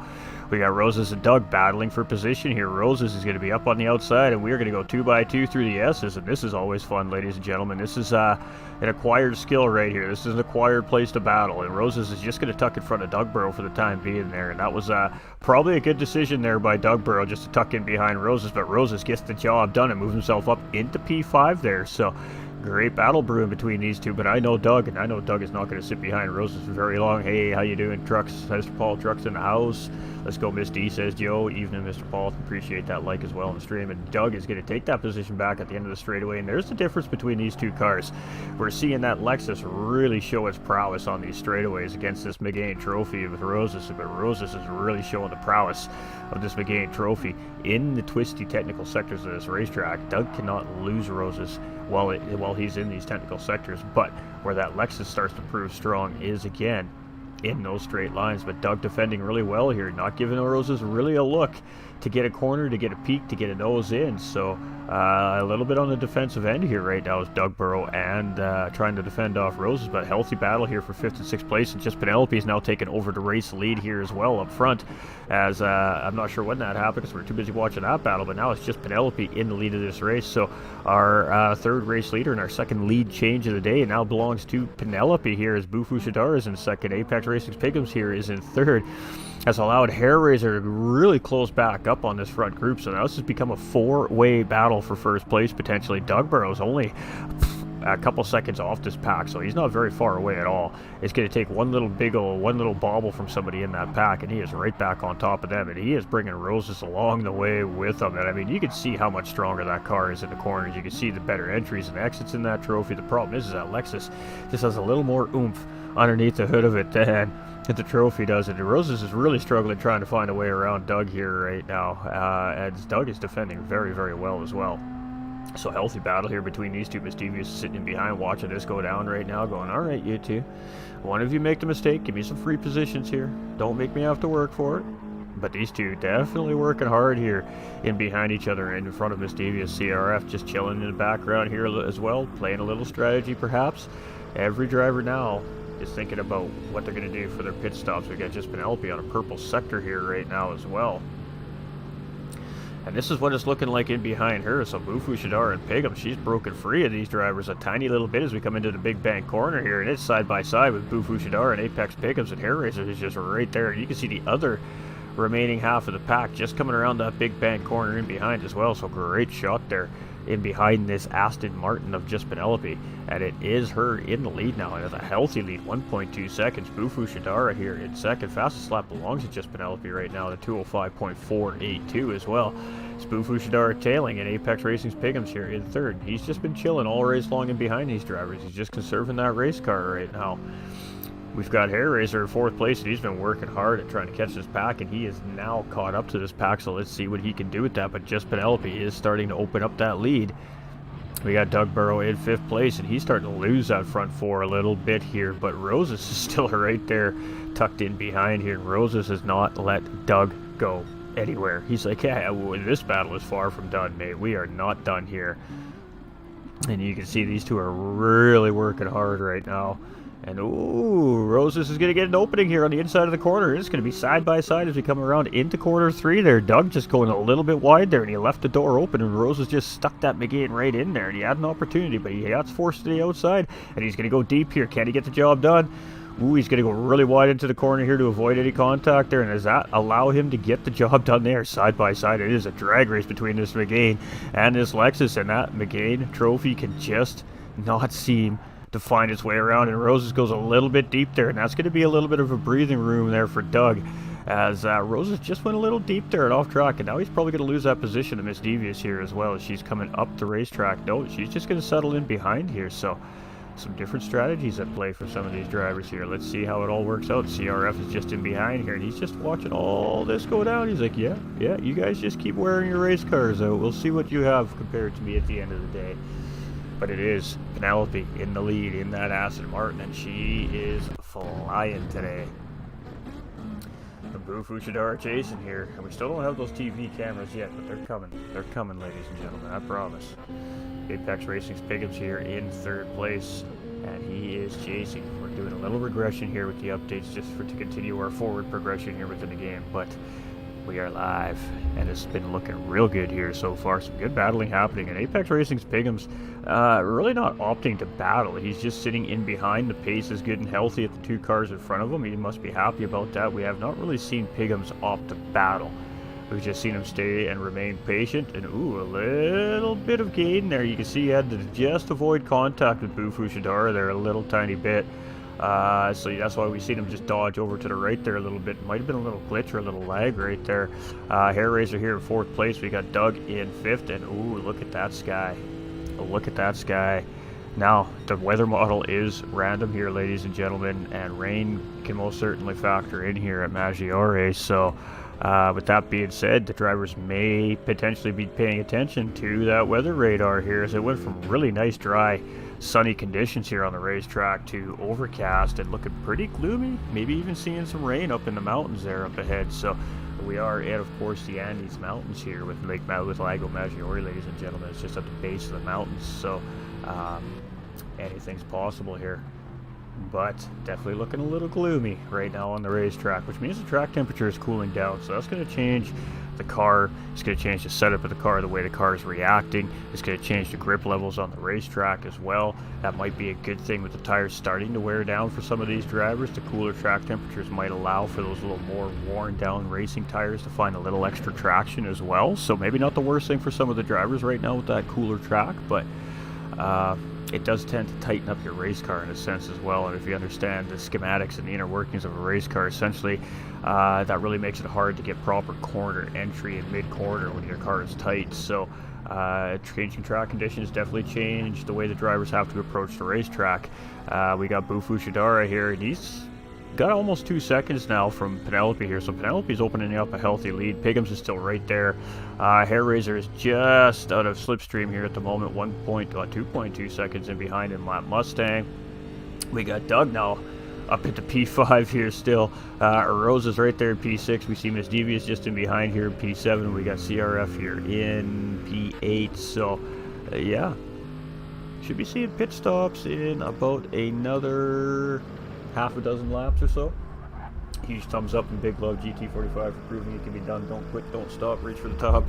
we got Roses and Doug battling for position here. Roses is going to be up on the outside, and we're going to go 2 by 2 through the S's, and this is always fun, ladies and gentlemen. This is an acquired skill right here. This is an acquired place to battle, and Roses is just going to tuck in front of Doug Burrow for the time being there, and that was probably a good decision there by Doug Burrow just to tuck in behind Roses, but Roses gets the job done and moves himself up into P5 there. So great battle brewing between these two, but I know Doug, and I know Doug is not going to sit behind Roses for very long. Hey, how you doing, Trucks? Mr. Paul Trucks in the house. Let's go, Miss D, says Joe. Evening, Mr. Paul. Appreciate that like as well on the stream. And Doug is going to take that position back at the end of the straightaway, and there's the difference between these two cars. We're seeing that Lexus really show its prowess on these straightaways against this McGain Trophy with Roses, but Roses is really showing the prowess of this McGain Trophy in the twisty technical sectors of this racetrack. Doug cannot lose Roses while he's in these technical sectors, but where that Lexus starts to prove strong is again in those straight lines. But Doug defending really well here, not giving Roses really a look to get a corner, to get a peek, to get a nose in. So a little bit on the defensive end here right now is Doug Burrow, and trying to defend off Roses, but healthy battle here for 5th and 6th place, and just Penelope is now taking over the race lead here as well up front, as I'm not sure when that happened because we're too busy watching that battle, but now it's just Penelope in the lead of this race. So our third race leader and our second lead change of the day now belongs to Penelope here, as Boo Fushidara is in 2nd, Apex Racing's Pickums here is in 3rd, has allowed Hairraiser to really close back up up on this front group, so now this has become a four-way battle for first place potentially. Doug Burrow's only a couple seconds off this pack, so he's not very far away at all. It's going to take one little bobble from somebody in that pack, and he is right back on top of them, and he is bringing Roses along the way with him. And I mean, you can see how much stronger that car is in the corners. You can see the better entries and exits in that trophy. The problem is that Lexus just has a little more oomph underneath the hood of it than the trophy does, and Roses is really struggling trying to find a way around Doug here right now, as Doug is defending very, very well as well. So healthy battle here between these two. Mischievous sitting in behind watching this go down right now, going, all right, you two, one of you make the mistake, give me some free positions here, don't make me have to work for it. But these two definitely working hard here in behind each other and in front of Mischievous. CRF just chilling in the background here as well, playing a little strategy perhaps. Every driver now is thinking about what they're going to do for their pit stops. We got just Penelope on a purple sector here right now as well. And this is what it's looking like in behind her. So Bufu, Shadar, and Pigum, she's broken free of these drivers a tiny little bit as we come into the big bank corner here. And it's side by side with Bufu, Shadar, and Apex Pigums, and Hair Racer is just right there. And you can see the other remaining half of the pack just coming around that big bank corner in behind as well. So great shot there in behind this Aston Martin of just Penelope, and it is her in the lead now, and it's a healthy lead, 1.2 seconds. Bufu Shadara here in second. Fastest lap belongs to just Penelope right now, the 2:05.482 as well. It's Bufu Shadara tailing, and Apex Racing's Pigums here in third. He's just been chilling all race long in behind these drivers. He's just conserving that race car right now. We've got Hair Racer in fourth place, and he's been working hard at trying to catch this pack, and he is now caught up to this pack, so let's see what he can do with that. But just Penelope is starting to open up that lead. We got Doug Burrow in fifth place, and he's starting to lose that front four a little bit here, but Roses is still right there tucked in behind here. Roses has not let Doug go anywhere. He's like, yeah, this battle is far from done, mate. We are not done here. And you can see these two are really working hard right now. And ooh, Roses is going to get an opening here on the inside of the corner. It's going to be side by side as we come around into corner three there. Doug just going a little bit wide there, and he left the door open, and Roses just stuck that McGinn right in there. And he had an opportunity, but he got forced to the outside, and he's going to go deep here. Can he get the job done? Ooh, he's going to go really wide into the corner here to avoid any contact there. And does that allow him to get the job done there? Side by side, it is a drag race between this McGinn and this Lexus, and that McGinn trophy can just not seem to find its way around, and Roses goes a little bit deep there, and that's going to be a little bit of a breathing room there for Doug, as Roses just went a little deep there and off track, and now he's probably going to lose that position to Miss Devious here as well, as she's coming up the racetrack. No, she's just going to settle in behind here, so some different strategies at play for some of these drivers here. Let's see how it all works out. CRF is just in behind here, and he's just watching all this go down. He's like, yeah, you guys just keep wearing your race cars out. We'll see what you have compared to me at the end of the day. But it is Penelope in the lead in that Aston Martin, and she is flying today. The Bufu Shadara chasing here, and we still don't have those TV cameras yet, but they're coming. They're coming, ladies and gentlemen, I promise. Apex Racing's Pigums here in third place, and he is chasing. We're doing a little regression here with the updates just to continue our forward progression here within the game, but we are live, and it's been looking real good here so far. Some good battling happening, and Apex Racing's Pigums really not opting to battle. He's just sitting in behind. The pace is good and healthy at the two cars in front of him. He must be happy about that. We have not really seen Pigums opt to battle. We've just seen him stay and remain patient, and ooh, a little bit of gain there. You can see he had to just avoid contact with Bufu Shadara there a little tiny bit. So that's why we seen him just dodge over to the right there a little bit. Might have been a little glitch or a little lag right there. Hair Racer here in fourth place. We got Doug in fifth, and ooh, look at that sky. Look at that sky. Now, the weather model is random here, ladies and gentlemen, and rain can most certainly factor in here at Maggiore. So, with that being said, the drivers may potentially be paying attention to that weather radar here, as it went from really nice, dry, sunny conditions here on the racetrack to overcast and looking pretty gloomy, maybe even seeing some rain up in the mountains there up ahead. So we are at, of course, the Andes Mountains here with Lago Maggiore, ladies and gentlemen. It's just at the base of the mountains, so anything's possible here. But definitely looking a little gloomy right now on the racetrack, which means the track temperature is cooling down, so that's going to change the car. It's going to change the setup of the car, the way the car is reacting. It's going to change the grip levels on the racetrack as well. That might be a good thing with the tires starting to wear down for some of these drivers. The cooler track temperatures might allow for those little more worn down racing tires to find a little extra traction as well. So maybe not the worst thing for some of the drivers right now with that cooler track, but it does tend to tighten up your race car in a sense as well. And if you understand the schematics and the inner workings of a race car, essentially that really makes it hard to get proper corner entry and mid-corner when your car is tight. So changing track conditions definitely change the way the drivers have to approach the racetrack. We got Bufu Shidara here, and he's got almost 2 seconds now from Penelope here, so Penelope's opening up a healthy lead. Piggums is still right there. Hairraiser is just out of slipstream here at the moment, 2.2 seconds in behind in Lap Mustang. We got Doug now up into P5 here still. Rose is right there in P6. We see Miss Devious just in behind here in P7. We got CRF here in P8. So, yeah. Should be seeing pit stops in about another half a dozen laps or so. Huge thumbs up and big love GT45 for proving it can be done. Don't quit, don't stop, reach for the top.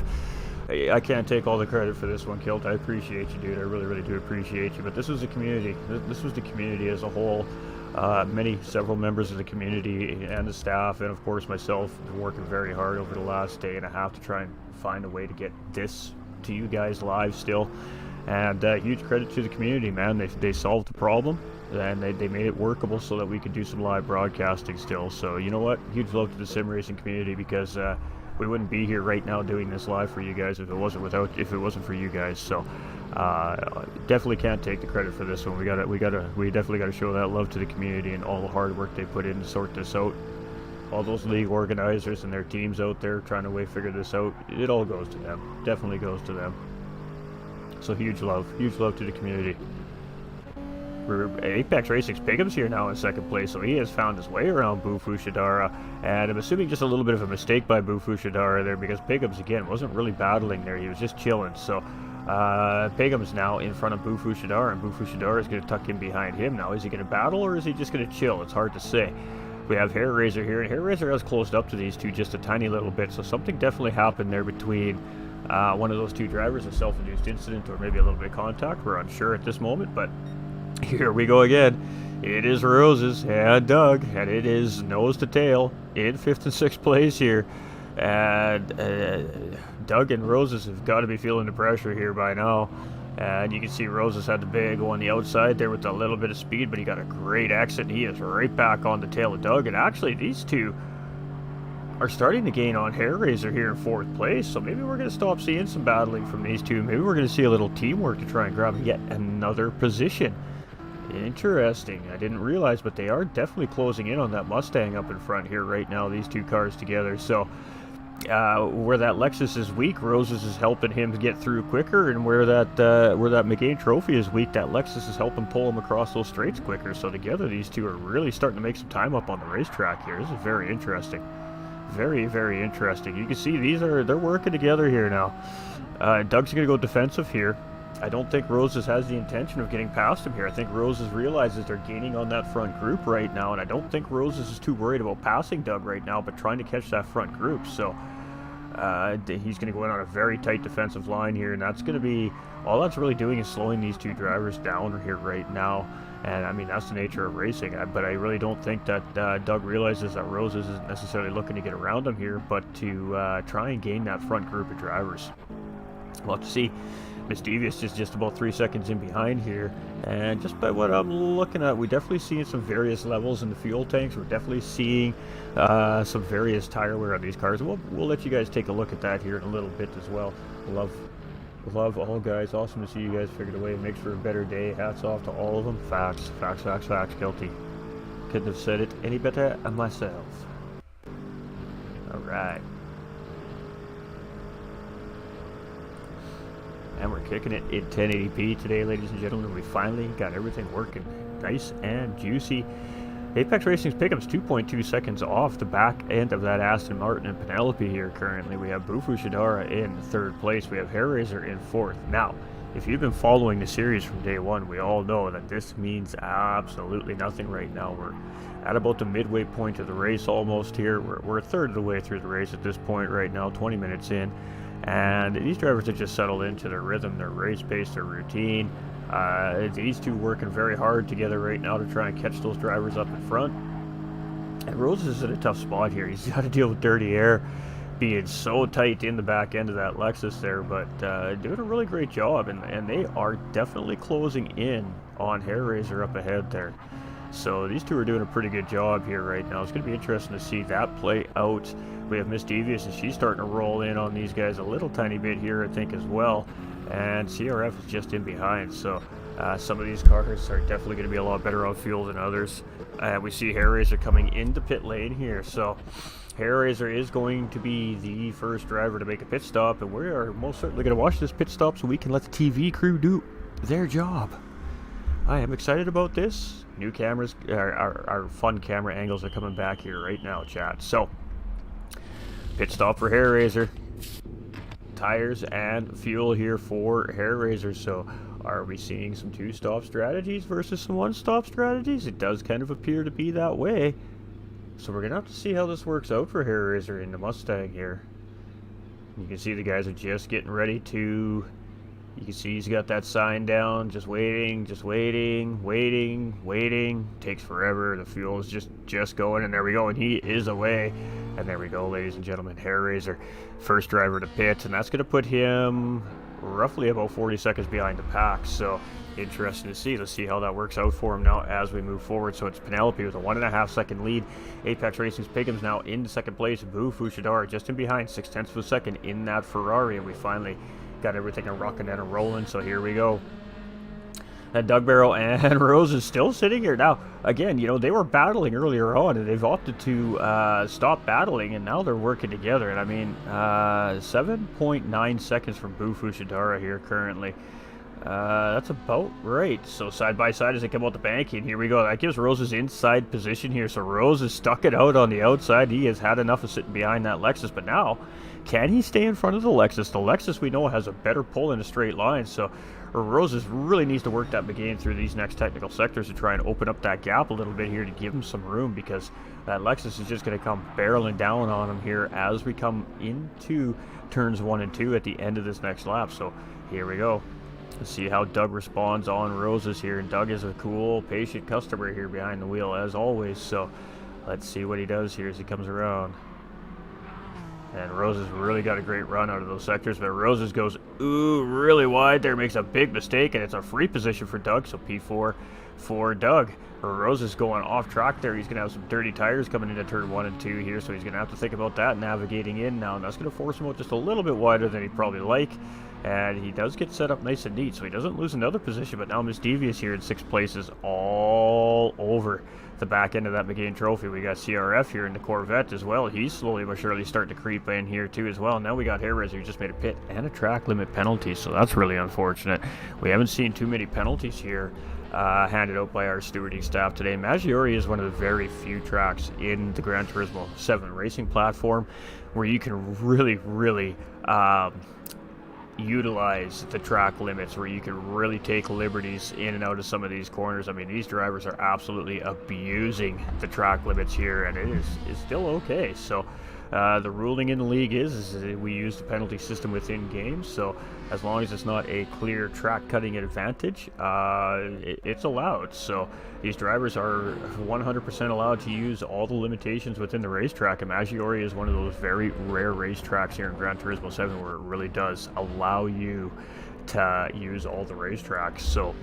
I can't take all the credit for this one, Kilt. I appreciate you, dude. I really, really do appreciate you. But this was the community. This was the community as a whole. Several members of the community and the staff, and of course myself, been working very hard over the last day and a half to try and find a way to get this to you guys live still. And huge credit to the community, man. They solved the problem, and they made it workable so that we could do some live broadcasting still. So you know what? Huge love to the sim racing community, because we wouldn't be here right now doing this live for you guys if it wasn't for you guys. So definitely can't take the credit for this one. We definitely got to show that love to the community and all the hard work they put in to sort this out. All those league organizers and their teams out there trying to figure this out. It all goes to them. Definitely goes to them. So huge love to the community. Apex Racing's Piggum's here now in second place, so he has found his way around Bufu Shidara, and I'm assuming just a little bit of a mistake by Bufu Shidara there, because Piggum's again wasn't really battling there, he was just chilling. So Piggum's now in front of Bufu Shidara, and Bufu Shidara is going to tuck in behind him now. Is he going to battle, or is he just going to chill? It's hard to say. We have Hairraiser here, and Hairraiser has closed up to these two just a tiny little bit, so something definitely happened there between one of those two drivers, a self-induced incident, or maybe a little bit of contact. We're unsure at this moment, but here we go again. It is Roses and Doug, and it is nose to tail in 5th and 6th place here. And Doug and Roses have got to be feeling the pressure here by now. And you can see Roses had the big go on the outside there with a little bit of speed, but he got a great exit, and he is right back on the tail of Doug. And actually, these two are starting to gain on Hairraiser here in 4th place, so maybe we're going to stop seeing some battling from these two. Maybe we're going to see a little teamwork to try and grab yet another position. Interesting. I didn't realize, but they are definitely closing in on that Mustang up in front here right now, these two cars together. So where that Lexus is weak, Roses is helping him to get through quicker, and where that McGain Trophy is weak, that Lexus is helping pull him across those straights quicker. So together these two are really starting to make some time up on the racetrack here. This is very interesting. Very, very interesting. You can see they're working together here now. Doug's going to go defensive here. I don't think Roses has the intention of getting past him here. I think Roses realizes they're gaining on that front group right now, and I don't think Roses is too worried about passing Doug right now, but trying to catch that front group. So he's going to go in on a very tight defensive line here, and that's going to be all that's really doing is slowing these two drivers down here right now. And I mean, that's the nature of racing, but I really don't think that Doug realizes that Roses isn't necessarily looking to get around him here, but to try and gain that front group of drivers. We'll have to see. Miss Devious is just about 3 seconds in behind here, and just by what I'm looking at, we're definitely seeing some various levels in the fuel tanks. We're definitely seeing some various tire wear on these cars. We'll let you guys take a look at that here in a little bit as well. Love all guys. Awesome to see you guys figured a way. Makes for a better day. Hats off to all of them. Facts, guilty. Couldn't have said it any better myself. Alright. And we're kicking it in 1080p today, ladies and gentlemen. We finally got everything working nice and juicy. Apex Racing's Pickup's 2.2 seconds off the back end of that Aston Martin and Penelope here currently. We have Bufu Shidara in 3rd place. We have Hairraiser in 4th. Now, if you've been following the series from day one, we all know that this means absolutely nothing right now. We're at about the midway point of the race almost here. We're a third of the way through the race at this point right now, 20 minutes in. And these drivers have just settled into their rhythm, their race pace, their routine. These two working very hard together right now to try and catch those drivers up in front. And Rose is in a tough spot here. He's got to deal with dirty air being so tight in the back end of that Lexus there, but doing a really great job, and they are definitely closing in on Hairraiser up ahead there. So these two are doing a pretty good job here right now. It's going to be interesting to see that play out. We have Miss Devious, and she's starting to roll in on these guys a little tiny bit here, I think, as well. And CRF is just in behind, so some of these cars are definitely going to be a lot better on fuel than others. We see Hairraiser coming into pit lane here, so Hairraiser is going to be the first driver to make a pit stop, and we are most certainly going to watch this pit stop so we can let the TV crew do their job. I am excited about this. New cameras, our fun camera angles are coming back here right now, chat. So, pit stop for Hairraiser. Tires and fuel here for Hairraiser. So, are we seeing some two-stop strategies versus some one-stop strategies? It does kind of appear to be that way. So we're going to have to see how this works out for Hairraiser in the Mustang here. You can see the guys are just getting ready to... You can see he's got that sign down, just waiting, waiting. Takes forever. The fuel is just going, and there we go, and he is away. And there we go, ladies and gentlemen. Hairraiser, first driver to pit, and that's going to put him roughly about 40 seconds behind the pack. So interesting to see. Let's see how that works out for him now as we move forward. So it's Penelope with a 1.5 second lead. Apex Racing's Pigham's now in second place. Boo Fushidara just in behind, 0.6 of a second in that Ferrari, and we finally got everything rocking and rolling. So here we go. And Doug Barrow and Rose is still sitting here. Now, again, you know, they were battling earlier on, and they've opted to stop battling, and now they're working together. And I mean, 7.9 seconds from Boo Fushidara here currently. That's about right. So side by side as they come out the bank, and here we go. That gives Rose's inside position here. So Rose has stuck it out on the outside. He has had enough of sitting behind that Lexus, but now, can he stay in front of the Lexus? The Lexus, we know, has a better pull in a straight line, so Rose really needs to work that Megane through these next technical sectors to try and open up that gap a little bit here to give him some room, because that Lexus is just going to come barreling down on him here as we come into turns 1 and 2 at the end of this next lap. So here we go. Let's see how Doug responds on Roses here. And Doug is a cool, patient customer here behind the wheel, as always. So let's see what he does here as he comes around. And Roses really got a great run out of those sectors, but Roses goes, ooh, really wide there, makes a big mistake, and it's a free position for Doug, so P4 for Doug. Roses going off track there. He's going to have some dirty tires coming into turn 1 and 2 here, so he's going to have to think about that navigating in now, and that's going to force him out just a little bit wider than he'd probably like. And he does get set up nice and neat, so he doesn't lose another position, but now Miss Devious here in 6th place is all over the back end of that Megane trophy. We got CRF here in the Corvette as well. He's slowly but surely starting to creep in here too as well. Now we got Hairraiser who just made a pit and a track limit penalty, so that's really unfortunate. We haven't seen too many penalties here handed out by our stewarding staff today. Maggiore is one of the very few tracks in the Gran Turismo 7 racing platform where you can really utilize the track limits, where you can really take liberties in and out of some of these corners. I mean, these drivers are absolutely abusing the track limits here, and it is still okay. So the ruling in the league is we use the penalty system within games, so as long as it's not a clear track cutting advantage, it's allowed. So these drivers are 100% allowed to use all the limitations within the racetrack, and Maggiore is one of those very rare racetracks here in Gran Turismo 7 where it really does allow you to use all the racetracks. So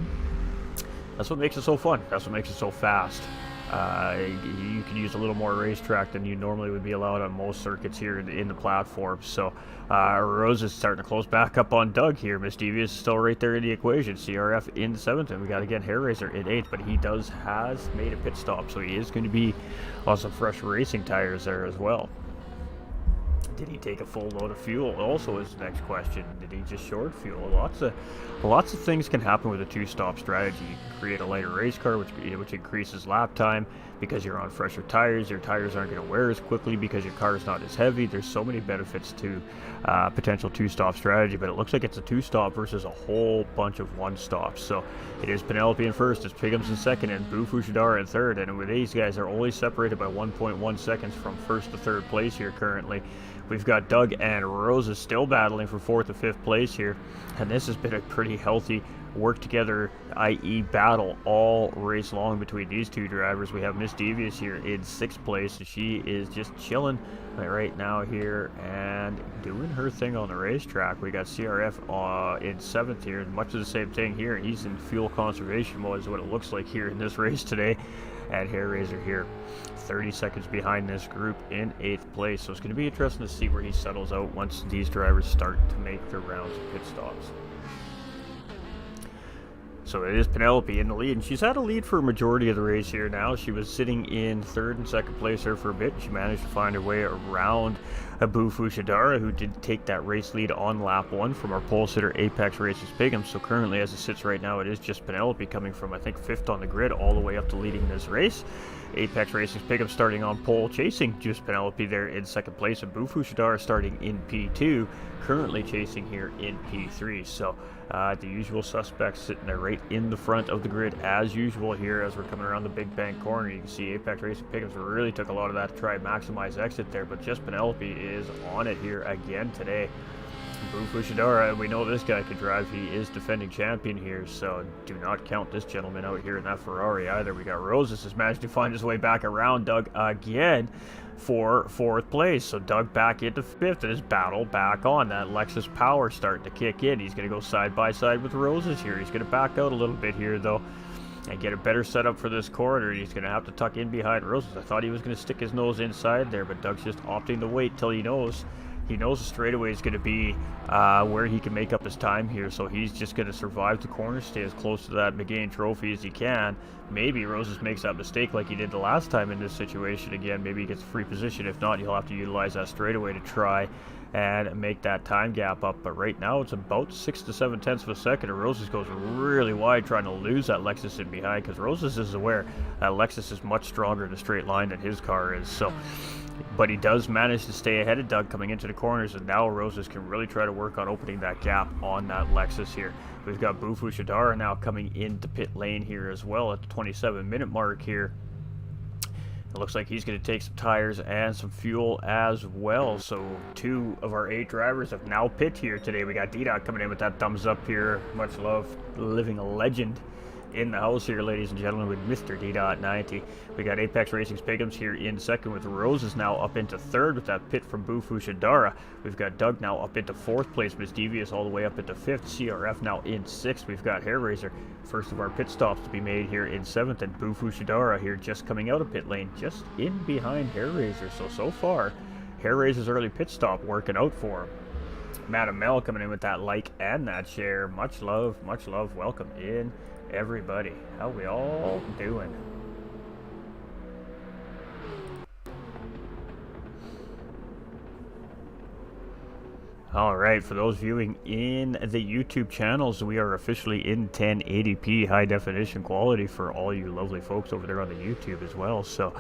that's what makes it so fun. That's what makes it so fast. You can use a little more racetrack than you normally would be allowed on most circuits here in the platform. So Rose is starting to close back up on Doug here. Miss Devious is still right there in the equation. CRF in 7th, and we got again Hairraiser in 8th, but he has made a pit stop, so he is going to be on some fresh racing tires there as well. Did he take a full load of fuel? Also is the next question. Did he just short fuel? Lots of things can happen with a two-stop strategy. You can create a lighter race car, which increases lap time because you're on fresher tires. Your tires aren't going to wear as quickly because your car is not as heavy. There's so many benefits to potential two-stop strategy, but it looks like it's a two-stop versus a whole bunch of one-stops. So it is Penelope in first, it's Piggums in second, and Boo Fushidara in third. And with these guys, are only separated by 1.1 seconds from first to third place here currently. We've got Doug and Rosa still battling for fourth and fifth place here, and this has been a pretty healthy work together, i.e. battle all race long between these two drivers. We have Miss Devious here in sixth place, and she is just chilling right now here and doing her thing on the racetrack. We got CRF in seventh here, much of the same thing here. He's in fuel conservation mode is what it looks like here in this race today. And Hair Razor here 30 seconds behind this group in 8th place. So it's going to be interesting to see where he settles out once these drivers start to make their rounds of pit stops. So it is Penelope in the lead, and she's had a lead for a majority of the race here now. She was sitting in third and second place there for a bit. She managed to find her way around Boo Fushidara, who did take that race lead on lap 1 from our pole sitter Apex Racing's Piggums. So currently, as it sits right now, it is just Penelope coming from, I think, 5th on the grid all the way up to leading this race. Apex Racing's Piggums starting on pole, chasing just Penelope there in second place, and Boo Fushidara starting in P2, currently chasing here in P3. So the usual suspects sitting there right in the front of the grid as usual here as we're coming around the Big Bank corner. You can see Apex Racing Piggums really took a lot of that to try and maximize exit there, but just Penelope is on it here again today. Boo Fushidara, we know this guy could drive. He is defending champion here, so do not count this gentleman out here in that Ferrari either. We got Roses has managed to find his way back around Doug again for 4th place. So Doug back into 5th, and his battle back on. That Lexus power starting to kick in. He's going to go side by side with Roses here. He's going to back out a little bit here though and get a better setup for this corner. He's going to have to tuck in behind Roses. I thought he was going to stick his nose inside there, but Doug's just opting to wait till he knows the straightaway is going to be where he can make up his time here, so he's just going to survive the corner, stay as close to that McGain trophy as he can. Maybe Roses makes that mistake like he did the last time in this situation again. Maybe he gets a free position. If not, he'll have to utilize that straightaway to try and make that time gap up. But right now it's about 6 to 7 tenths of a second, and Roses goes really wide trying to lose that Lexus in behind, because Roses is aware that Lexus is much stronger in a straight line than his car is. So but he does manage to stay ahead of Doug coming into the corners, and now Roses can really try to work on opening that gap on that Lexus here. We've got Boo Fushidara now coming into pit lane here as well at the 27-minute mark here. It looks like he's going to take some tires and some fuel as well. So 2 of our 8 drivers have now pit here today. We got D-Dot coming in with that thumbs up here. Much love, living a legend in the house here, ladies and gentlemen, with Mr. D.90. We got Apex Racing's Piggums here in second, with Roses now up into third with that pit from Boo Fushidara. We've got Doug now up into 4th place, Miss Devious all the way up into 5th, CRF now in 6th. We've got Hair Razor, first of our pit stops to be made here in 7th, and Boo Fushidara here just coming out of pit lane, just in behind Hair Razor. So far, Hair Razor's early pit stop working out for him. Madam Mel coming in with that like and that share. Much love, welcome in everybody. How we all doing? Alright, for those viewing in the YouTube channels, we are officially in 1080p high definition quality for all you lovely folks over there on the YouTube as well. So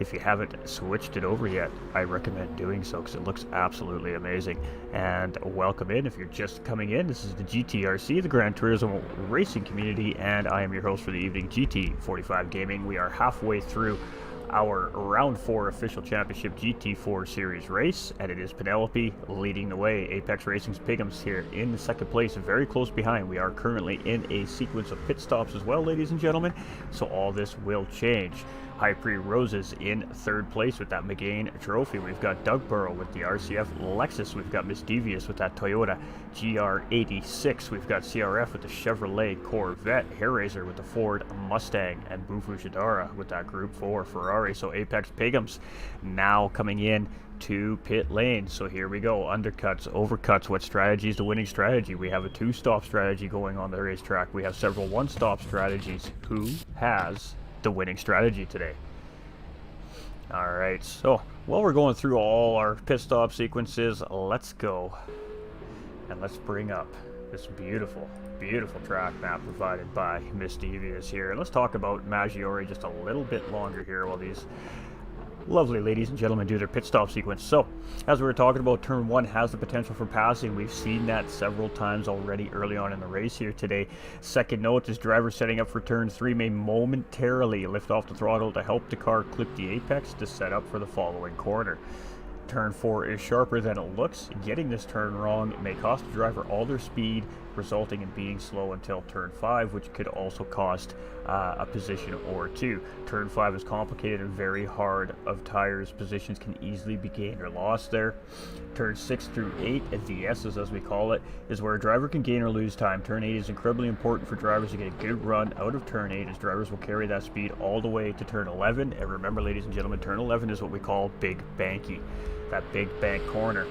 if you haven't switched it over yet, I recommend doing so because it looks absolutely amazing. And welcome in if you're just coming in. This is the GTRC, the Gran Turismo racing community, and I am your host for the evening, GT45 Gaming. We are halfway through our round 4 official championship GT4 series race, and it is Penelope leading the way. Apex Racing's Piggums here in the second place, very close behind. We are currently in a sequence of pit stops as well, ladies and gentlemen, so all this will change. High Prix Roses in 3rd place with that McGain trophy. We've got Doug Burrow with the RCF Lexus. We've got Miss Devious with that Toyota GR86. We've got CRF with the Chevrolet Corvette. Hair Razor with the Ford Mustang, and Boo Fushidara with that Group 4 Ferrari. So Apex Piggums now coming in to pit lane. So here we go. Undercuts, overcuts. What strategy is the winning strategy? We have a 2-stop strategy going on the racetrack. We have several 1-stop strategies. Who has the winning strategy today? Alright, so while we're going through all our pit stop sequences, let's go and let's bring up this beautiful, beautiful track map provided by Miss Devious here. And let's talk about Maggiore just a little bit longer here while these lovely ladies and gentlemen do their pit stop sequence. So, as we were talking about, turn 1 has the potential for passing. We've seen that several times already early on in the race here today. Second note is driver setting up for turn 3 may momentarily lift off the throttle to help the car clip the apex to set up for the following corner. Turn 4 is sharper than it looks. Getting this turn wrong may cost the driver all their speed, resulting in being slow until turn 5, which could also cost a position or two. Turn 5 is complicated and very hard of tires. Positions can easily be gained or lost there. Turn 6 through 8, the S's as we call it, is where a driver can gain or lose time. Turn 8 is incredibly important for drivers to get a good run out of turn 8, as drivers will carry that speed all the way to turn 11. And remember, ladies and gentlemen, turn 11 is what we call Big Banky. That big bank corner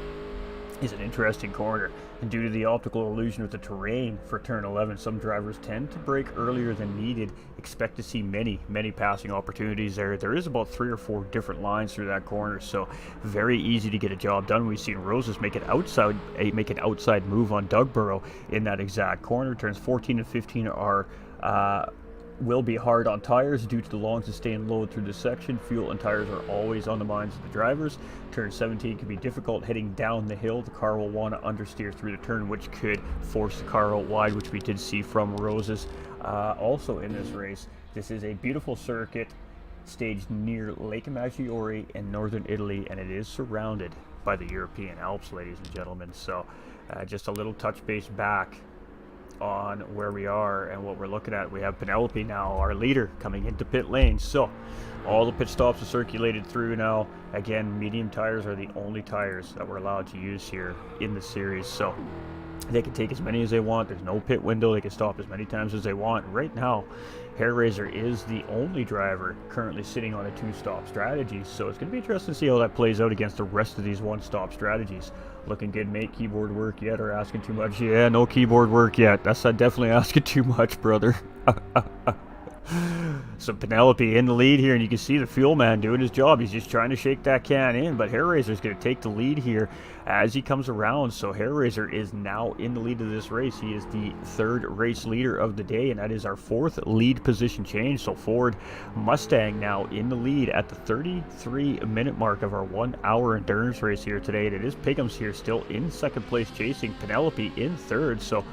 is an interesting corner, and due to the optical illusion of the terrain for turn 11, some drivers tend to brake earlier than needed. Expect to see many passing opportunities there. There is about 3 or 4 different lines through that corner, so very easy to get a job done. We've seen Roses make an outside move on Dugborough in that exact corner. Turns 14 and 15 are will be hard on tires due to the long sustained load through this section. Fuel and tires are always on the minds of the drivers. Turn 17 can be difficult heading down the hill. The car will want to understeer through the turn, which could force the car out wide, which we did see from Roses also in this race. This is a beautiful circuit staged near Lake Maggiore in northern Italy, and it is surrounded by the European Alps, ladies and gentlemen. So just a little touch base back on where we are and what we're looking at. We have Penelope now, our leader, coming into pit lane. So all the pit stops are circulated through now. Again, medium tires are the only tires that we're allowed to use here in the series, so they can take as many as they want. There's no pit window. They can stop as many times as they want. Right now, Hairraiser is the only driver currently sitting on a 2-stop strategy, so it's going to be interesting to see how that plays out against the rest of these 1-stop strategies. Looking good, mate. Keyboard work yet, or asking too much? Yeah, no keyboard work yet. That's definitely asking too much, brother. So Penelope in the lead here, and you can see the fuel man doing his job. He's just trying to shake that can in, but Hairraiser's going to take the lead here as he comes around. So Hairraiser is now in the lead of this race. He is the 3rd race leader of the day, and that is our 4th lead position change. So Ford Mustang now in the lead at the 33-minute mark of our 1-hour endurance race here today. And it is Piggums here still in 2nd place chasing Penelope in 3rd. So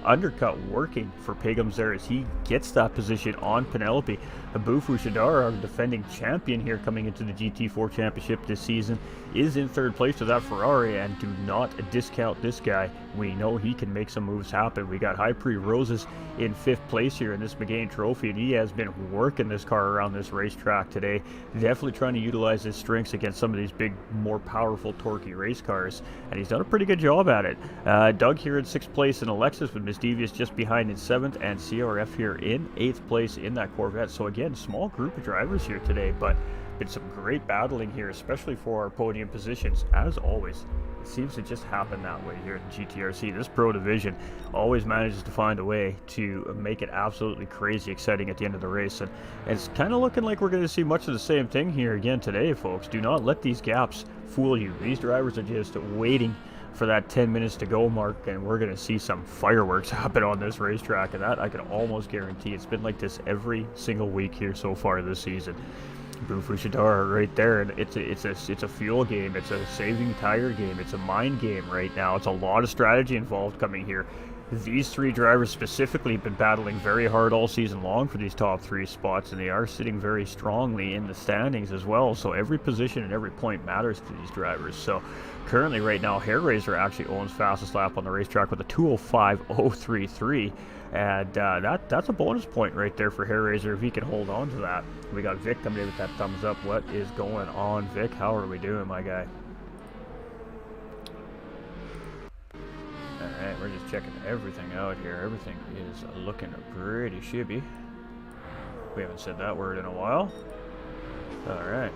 undercut working for Piggums there as he gets that position on Penelope. Abufu Shadar, our defending champion here coming into the GT4 Championship this season, is in 3rd place with that Ferrari, and do not discount this guy. We know he can make some moves happen. We got High Prix Roses in 5th place here in this McGain Trophy, and he has been working this car around this racetrack today. Definitely trying to utilize his strengths against some of these big, more powerful, torquey race cars, and he's done a pretty good job at it. Doug here in 6th place in Alexis, with Miss Devious just behind in 7th, and CRF here in 8th place in that Corvette. So again, small group of drivers here today, but been some great battling here, especially for our podium positions. As always, it seems to just happen that way here at the GTRC. This Pro Division always manages to find a way to make it absolutely crazy exciting at the end of the race, and it's kind of looking like we're going to see much of the same thing here again today, folks. Do not let these gaps fool you. These drivers are just waiting for that 10 minutes to go mark, and we're going to see some fireworks happen on this racetrack, and that I can almost guarantee. It's been like this every single week here so far this season. Bufu Shadar right there, and it's a fuel game, it's a saving tire game, it's a mind game right now. It's a lot of strategy involved coming here. These 3 drivers specifically have been battling very hard all season long for these top 3 spots, and they are sitting very strongly in the standings as well. So every position and every point matters to these drivers. So currently right now, Hairraiser actually owns fastest lap on the racetrack with a 2:05.033. And that's a bonus point right there for Hairraiser if he can hold on to that. We got Vic coming in with that thumbs up. What is going on, Vic? How are we doing, my guy? Alright, we're just checking everything out here. Everything is looking pretty shibby. We haven't said that word in a while. Alright.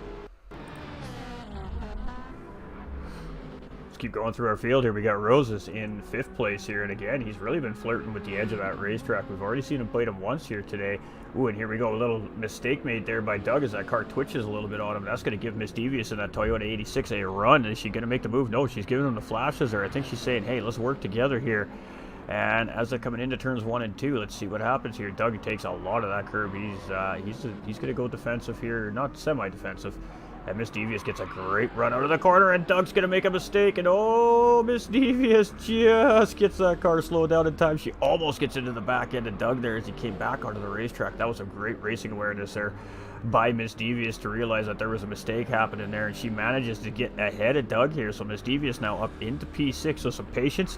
Let's keep going through our field here. We got Roses in 5th place here, and again, he's really been flirting with the edge of that racetrack. We've already seen him bite him once here today. Ooh, and here we go. A little mistake made there by Doug as that car twitches a little bit on him. That's going to give Miss Devious in that Toyota 86 a run. Is she going to make the move? No, she's giving him the flashes there. I think she's saying, hey, let's work together here. And as they're coming into turns 1 and 2, let's see what happens here. Doug takes a lot of that curb. He's going to go defensive here, not semi-defensive. And Miss Devious gets a great run out of the corner, and Doug's going to make a mistake. And oh, Miss Devious just gets that car slowed down in time. She almost gets into the back end of Doug there as he came back onto the racetrack. That was a great racing awareness there by Miss Devious to realize that there was a mistake happening there. And she manages to get ahead of Doug here. So Miss Devious now up into P6. So some patience.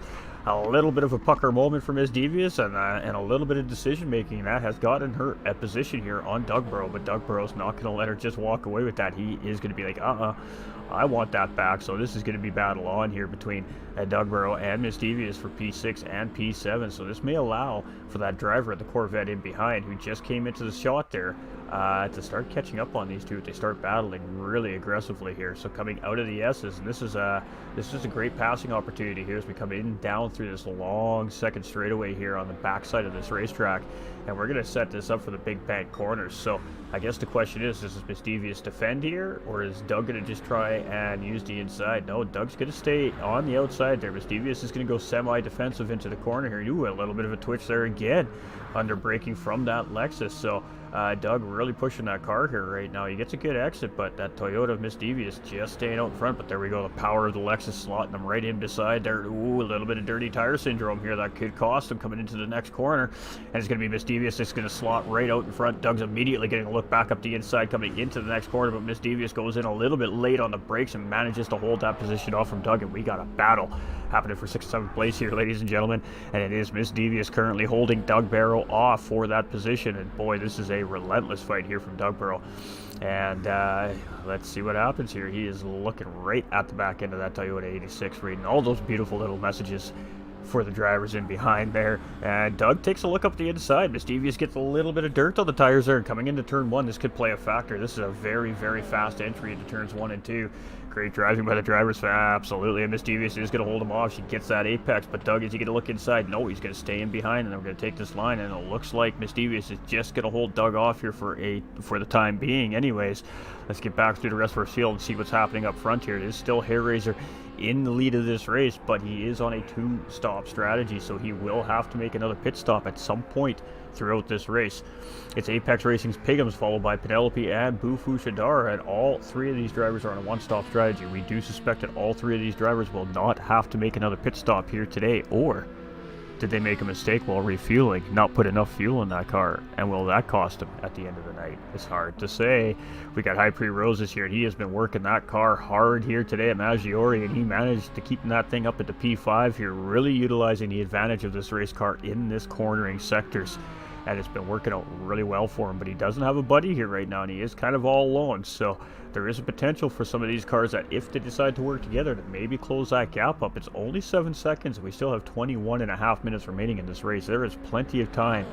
A little bit of a pucker moment for Miss Devious, and a little bit of decision making that has gotten her a position here on Dougborough. But Dougborough's not going to let her just walk away with that. He is going to be like, I want that back. So this is going to be battle on here between Dougborough and Miss Devious for P6 and P7. So this may allow for that driver at the Corvette in behind, who just came into the shot there, to start catching up on these two. They start battling really aggressively here. So coming out of the S's, and this is a great passing opportunity here as we come in down through this long second straightaway here on the backside of this racetrack, and we're going to set this up for the big bank corners. So I guess the question is Miss Devious defend here, or is Doug going to just try and use the inside? No, Doug's going to stay on the outside there. Miss Devious is going to go semi-defensive into the corner here. Ooh, a little bit of a twitch there again, under braking from that Lexus. So Doug really pushing that car here right now. He gets a good exit, but that Toyota of Miss Devious just staying out front. But there we go, the power of the Lexus slotting them right in beside there. Ooh, a little bit of dirty tire syndrome here. That could cost him coming into the next corner. And it's going to be Miss Devious that's going to slot right out in front. Doug's immediately getting a look back up the inside coming into the next corner, but Miss Devious goes in a little bit late on the brakes and manages to hold that position off from Doug. And we got a battle happening for 6th and 7th place here, ladies and gentlemen. And it is Miss Devious currently holding Doug Barrow off for that position. And boy, this is a relentless fight here from Doug Barrow. And let's see what happens here. He is looking right at the back end of that Toyota 86, reading all those beautiful little messages for the drivers in behind there. And Doug takes a look up the inside. Miss Devious gets a little bit of dirt on the tires there. Coming into turn 1, this could play a factor. This is a very, very fast entry into turns 1 and 2. Great driving by the drivers. Absolutely. And Miss Devious is going to hold him off. She gets that apex. But Doug, is he going to look inside? No, he's going to stay in behind. And then we're going to take this line. And it looks like Miss Devious is just going to hold Doug off here for the time being. Anyways, let's get back through the rest of our field and see what's happening up front here. It is still Hairraiser in the lead of this race, but he is on a 2-stop strategy, so he will have to make another pit stop at some point throughout this race. It's Apex Racing's Piggums, followed by Penelope and Bufu Shadar, and all 3 of these drivers are on a 1-stop strategy. We do suspect that all 3 of these drivers will not have to make another pit stop here today, or did they make a mistake while refueling, not put enough fuel in that car, and will that cost them at the end of the night? It's hard to say. We got High Prix Roses here, and he has been working that car hard here today at Maggiore, and he managed to keep that thing up at the P5 here, really utilizing the advantage of this race car in this cornering sectors. And it's been working out really well for him, but he doesn't have a buddy here right now, and he is kind of all alone. So there is a potential for some of these cars that, if they decide to work together, to maybe close that gap up. It's only 7 seconds, and we still have 21.5 minutes remaining in this race. There is plenty of time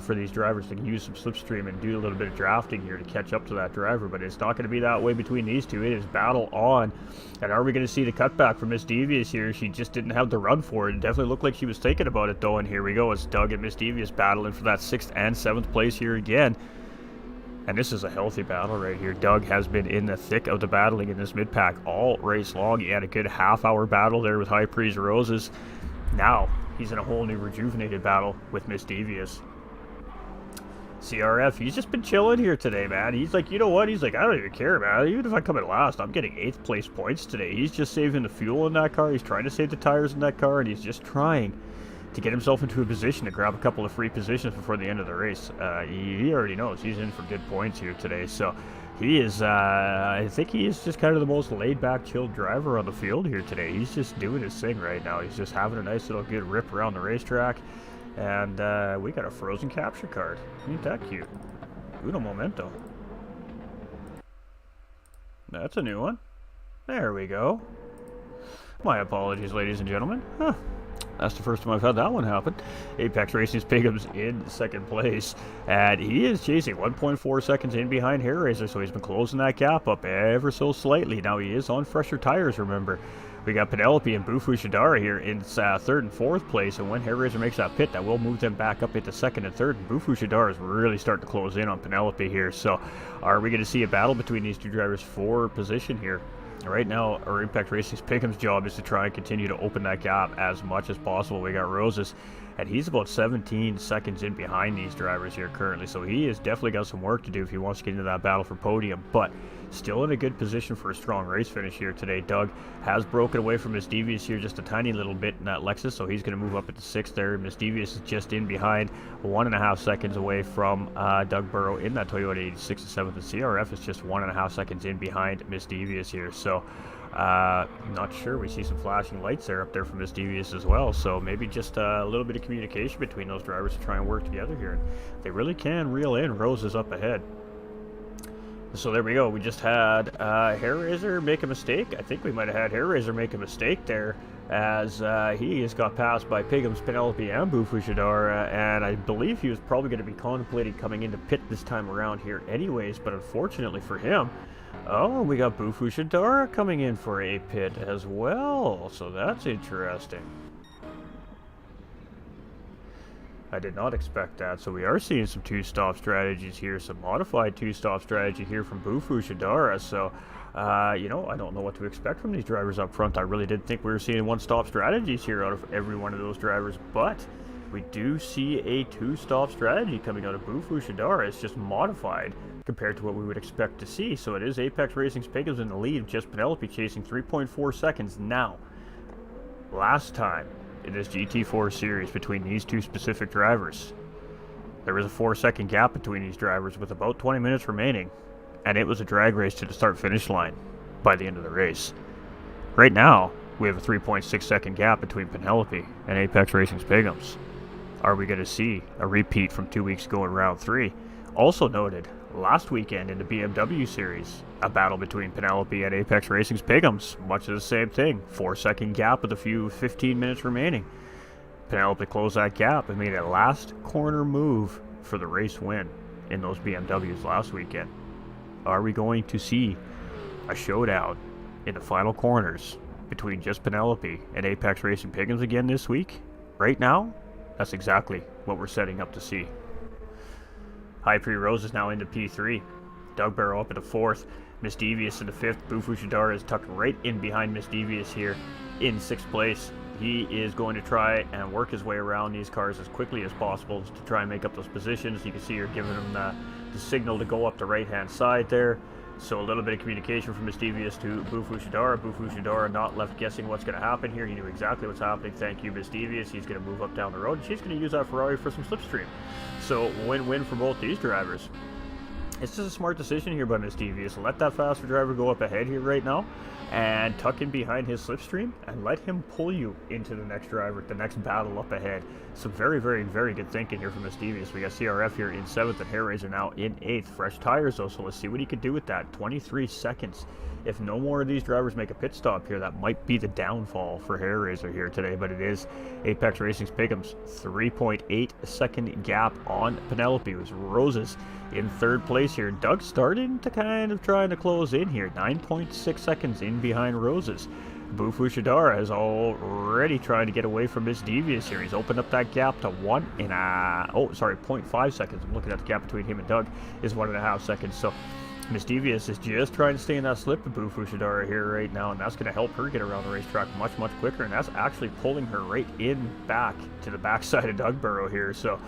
for these drivers to use some slipstream and do a little bit of drafting here to catch up to that driver, but it's not going to be that way between these two. It is battle on. And are we going to see the cutback from Miss Devious here? She just didn't have the run for it. It definitely looked like she was thinking about it, though. And here we go. It's Doug and Miss Devious battling for that 6th and 7th place here again. And this is a healthy battle right here. Doug has been in the thick of the battling in this mid-pack all race long. He had a good half-hour battle there with High Prix Roses. Now he's in a whole new rejuvenated battle with Miss Devious. CRF, he's just been chilling here today, man. He's like, you know what? He's like, I don't even care, man. Even if I come in last, I'm getting 8th place points today. He's just saving the fuel in that car. He's trying to save the tires in that car, and he's just trying to get himself into a position to grab a couple of free positions before the end of the race. He already knows he's in for good points here today. So he is, I think he is just kind of the most laid-back, chilled driver on the field here today. He's just doing his thing right now. He's just having a nice little good rip around the racetrack. And we got a frozen capture card. Ain't that cute? Uno momento. That's a new one. There we go. My apologies, ladies and gentlemen. Huh. That's the first time I've had that one happen. Apex Racing's Piggums in 2nd place. And he is chasing 1.4 seconds in behind Hairraiser, so he's been closing that gap up ever so slightly. Now he is on fresher tires, remember. We got Penelope and Bufu Shidara here in third and fourth place, and when Hair Razor makes that pit, that will move them back up into second and third. And Bufu Shidara is really starting to close in on Penelope here, so are we going to see a battle between these two drivers for position here? Right now, our Impact Racing's Pickham's job is to try and continue to open that gap as much as possible. We got Roses, and he's about 17 seconds in behind these drivers here currently, so he has definitely got some work to do if he wants to get into that battle for podium, but still in a good position for a strong race finish here today. Doug has broken away from Miss Devious here just a tiny little bit in that Lexus, so he's going to move up into sixth there. Miss Devious is just in behind, 1.5 seconds away from Doug Burrow in that Toyota 86 to 7th. The CRF is just 1.5 seconds in behind Miss Devious here, so not sure. We see some flashing lights there up there from Miss Devious as well, so maybe just a little bit of communication between those drivers to try and work together here, and they really can reel in Roses up ahead. So there we go. We just had Hair Razor make a mistake. I think we might have had Hair Razor make a mistake there, as he has got passed by Pigham's Penelope and Bufu Shidara, and I believe he was probably going to be contemplating coming into pit this time around here anyways, but unfortunately for him, oh, we got Bufu Shidara coming in for a pit as well, so that's interesting. I did not expect that, so we are seeing some two-stop strategies here, some modified two-stop strategy here from Bufu Shidara, so, you know, I don't know what to expect from these drivers up front. I really did think we were seeing one-stop strategies here out of every one of those drivers, but we do see a two-stop strategy coming out of Bufu Shidara. It's just modified compared to what we would expect to see, so it is Apex Racing's Pickham's in the lead, just Penelope chasing 3.4 seconds now. Last time in this GT4 series between these two specific drivers, there was a 4-second gap between these drivers with about 20 minutes remaining, and it was a drag race to the start-finish line by the end of the race. Right now, we have a 3.6 second gap between Penelope and Apex Racing's Pickham's. Are we going to see a repeat from 2 weeks ago in round 3? Also noted, last weekend in the BMW series, a battle between Penelope and Apex Racing's Pickham's. Much of the same thing. 4-second gap with a few 15 minutes remaining. Penelope closed that gap and made a last corner move for the race win in those BMWs last weekend. Are we going to see a showdown in the final corners between just Penelope and Apex Racing Pickham's again this week? Right now, that's exactly what we're setting up to see. High Prix Rose is now into P3. Doug Barrow up into 4th. Miss Devious in the 5th. Bufu Shidara is tucked right in behind Miss Devious here in 6th place. He is going to try and work his way around these cars as quickly as possible to try and make up those positions. You can see you're giving him the signal to go up the right-hand side there. So a little bit of communication from Miss Devious to Bufu Shidara. Bufu Shidara not left guessing what's going to happen here. He knew exactly what's happening. Thank you, Miss Devious. He's going to move up down the road. She's going to use that Ferrari for some slipstream. So win-win for both these drivers. It's just a smart decision here by Miss Devious. Let that faster driver go up ahead here right now and tuck in behind his slipstream and let him pull you into the next driver, the next battle up ahead. Some very, very, very good thinking here from Miss Devious. We got CRF here in 7th and Hair Razor now in 8th. Fresh tires though, so let's see what he can do with that. 23 seconds. If no more of these drivers make a pit stop here, that might be the downfall for Hair Razor here today, but it is Apex Racing's Pickham's 3.8 second gap on Penelope. It was Roses in 3rd place here. Doug starting to kind of trying to close in here, 9.6 seconds in behind Roses. Bufu Shidara is already trying to get away from Miss Devious here. He's opened up that gap to 0.5 seconds. I'm looking at the gap between him and Doug is 1.5 seconds. So Miss Devious is just trying to stay in that slip of Bufu Shidara here right now, and that's going to help her get around the racetrack much, much quicker, and that's actually pulling her right in back to the backside of Doug Burrow here. So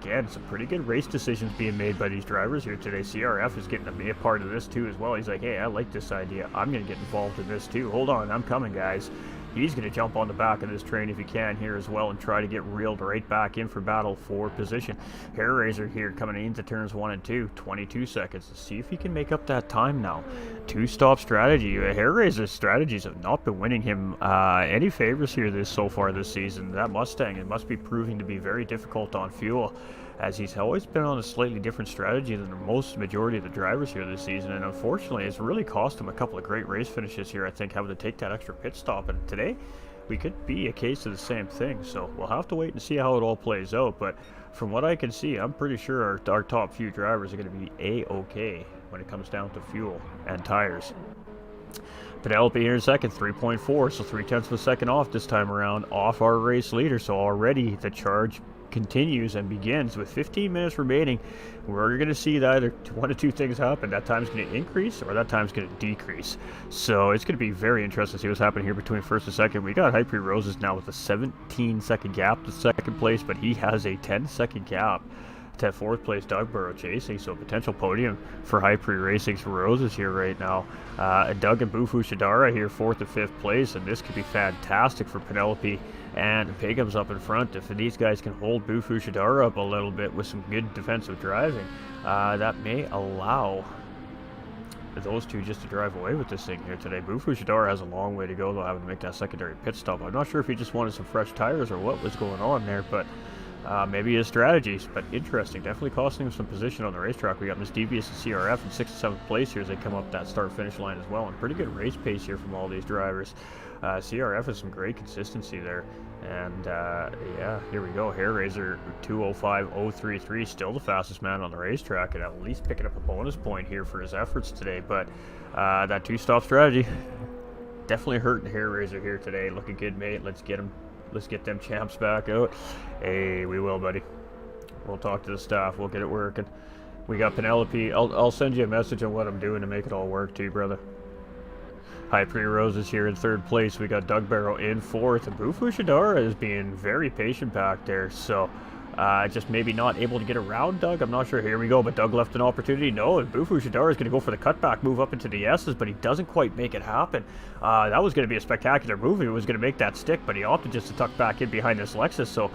again, some pretty good race decisions being made by these drivers here today. CRF is getting to be a part of this too as well. He's like, hey, I like this idea. I'm going to get involved in this too. Hold on, I'm coming, guys. He's going to jump on the back of this train if he can here as well and try to get reeled right back in for battle for position. Hair Razor here coming into turns 1 and 2, 22 seconds. Let's see if he can make up that time now. Two-stop strategy. Hair Razor's strategies have not been winning him any favors here so far this season. That Mustang, it must be proving to be very difficult on fuel, as he's always been on a slightly different strategy than the majority of the drivers here this season, and unfortunately it's really cost him a couple of great race finishes here, I think, having to take that extra pit stop, and today we could be a case of the same thing, so we'll have to wait and see how it all plays out. But from what I can see, I'm pretty sure our top few drivers are going to be A-okay when it comes down to fuel and tires. Penelope here in second, 3.4, so 3/10 of a second off this time around, off our race leader. So already the charge continues and begins with 15 minutes remaining. We're going to see that either one of two things happen. That time's going to increase or that time's going to decrease. So it's going to be very interesting to see what's happening here between first and second. We got Prix Roses now with a 17-second gap to second place, but he has a 10-second gap to fourth place Doug Burrow chasing, so a potential podium for Prix Racing's Roses here right now. Doug and Bufu Shidara here fourth and fifth place, and this could be fantastic for Penelope and Pigham's up in front. If these guys can hold Bufu Shidara up a little bit with some good defensive driving, that may allow those two just to drive away with this thing here today. Bufu Shidara has a long way to go, though, having to make that secondary pit stop. I'm not sure if he just wanted some fresh tires or what was going on there, but maybe his strategies, but interesting. Definitely costing him some position on the racetrack. We got Miss Devious and CRF in 6th and 7th place here as they come up that start-finish line as well. And pretty good race pace here from all these drivers. CRF has some great consistency there. And yeah, here we go. Hair Razor 205.033, still the fastest man on the racetrack, and at least picking up a bonus point here for his efforts today. But that two-stop strategy definitely hurting Hair Razor here today. Looking good, mate. Let's get him. Let's get them champs back out. Hey, we will, buddy. We'll talk to the staff. We'll get it working. We got Penelope. I'll send you a message on what I'm doing to make it all work too, brother. Prix Roses here in third place. We got Doug Barrow in fourth. And Bufu Shidara is being very patient back there. So just maybe not able to get around Doug. I'm not sure. Here we go. But Doug left an opportunity. No, and Bufu Shidara is going to go for the cutback move up into the S's, but he doesn't quite make it happen. That was going to be a spectacular move. He was going to make that stick, but he opted just to tuck back in behind this Lexus. So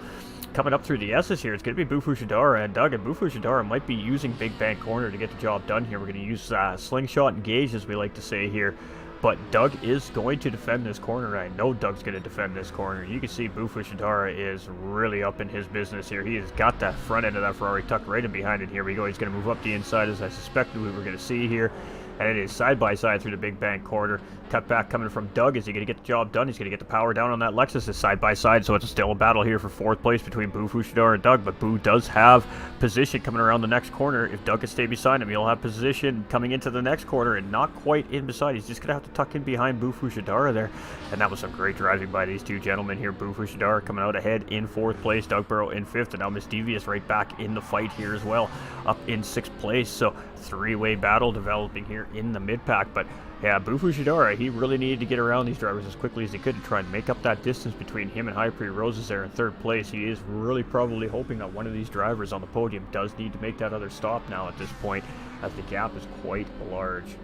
coming up through the S's here, it's going to be Bufu Shidara and Doug. And Bufu Shidara might be using Big Bank Corner to get the job done here. We're going to use slingshot engage, as we like to say here. But Doug is going to defend this corner. I know Doug's going to defend this corner. You can see Bufu Shidara is really up in his business here. He has got that front end of that Ferrari tucked right in behind it. Here we go. He's going to move up the inside, as I suspected we were going to see here. And it is side by side through the Big Bank corner. Cut back coming from Doug. Is he going to get the job done? He's going to get the power down on that Lexus. It's side by side, so it's still a battle here for fourth place between Bufu Shidara and Doug. But Boo does have position coming around the next corner. If Doug can stay beside him, he'll have position coming into the next corner and not quite in beside. He's just going to have to tuck in behind Bufu Shidara there. And that was some great driving by these two gentlemen here. Bufu Shidara coming out ahead in fourth place. Doug Burrow in fifth. And now Miss Devious right back in the fight here as well, up in sixth place. So three-way battle developing here in the mid-pack. But yeah, Bufu Shidara, he really needed to get around these drivers as quickly as he could to try and make up that distance between him and Prix Roses there in third place. He is really probably hoping that one of these drivers on the podium does need to make that other stop now at this point, as the gap is quite large.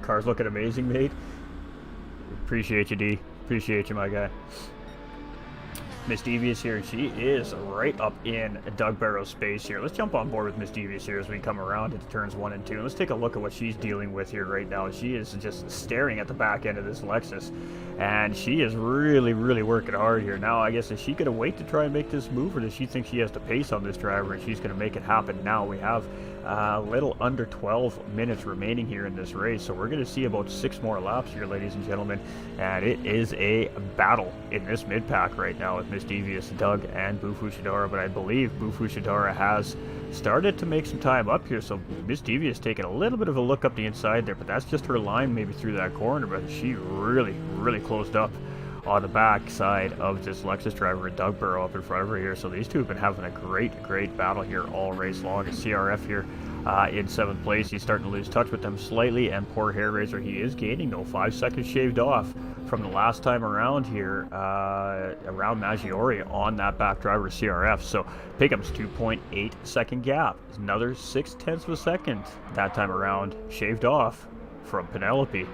Car's looking amazing, mate. Appreciate you, D. Appreciate you, my guy. Miss Devious here, she is right up in Doug Barrow's space here. Let's jump on board with Miss Devious here as we come around into turns 1 and 2. And let's take a look at what she's dealing with here right now. She is just staring at the back end of this Lexus, and she is really, really working hard here. Now, I guess, is she going to wait to try and make this move, or does she think she has to pace on this driver and she's going to make it happen now? We have a little under 12 minutes remaining here in this race, so we're going to see about 6 more laps here, ladies and gentlemen, and it is a battle in this mid-pack right now with Miss Devious, Doug, and Bufu Shidara. But I believe Bufu Shidara has started to make some time up here, so Miss Devious taking a little bit of a look up the inside there, but that's just her line maybe through that corner. But she really, really closed up on the back side of this Lexus driver and Doug Burrow up in front of her here. So these two have been having a great battle here all race long. And CRF here in 7th place. He's starting to lose touch with them slightly, and poor Hair Razor, he is gaining though, 5 seconds shaved off from the last time around here around Maggiore on that back driver CRF. So Pigham's 2.8 second gap, another 0.6 of a second that time around shaved off from Penelope.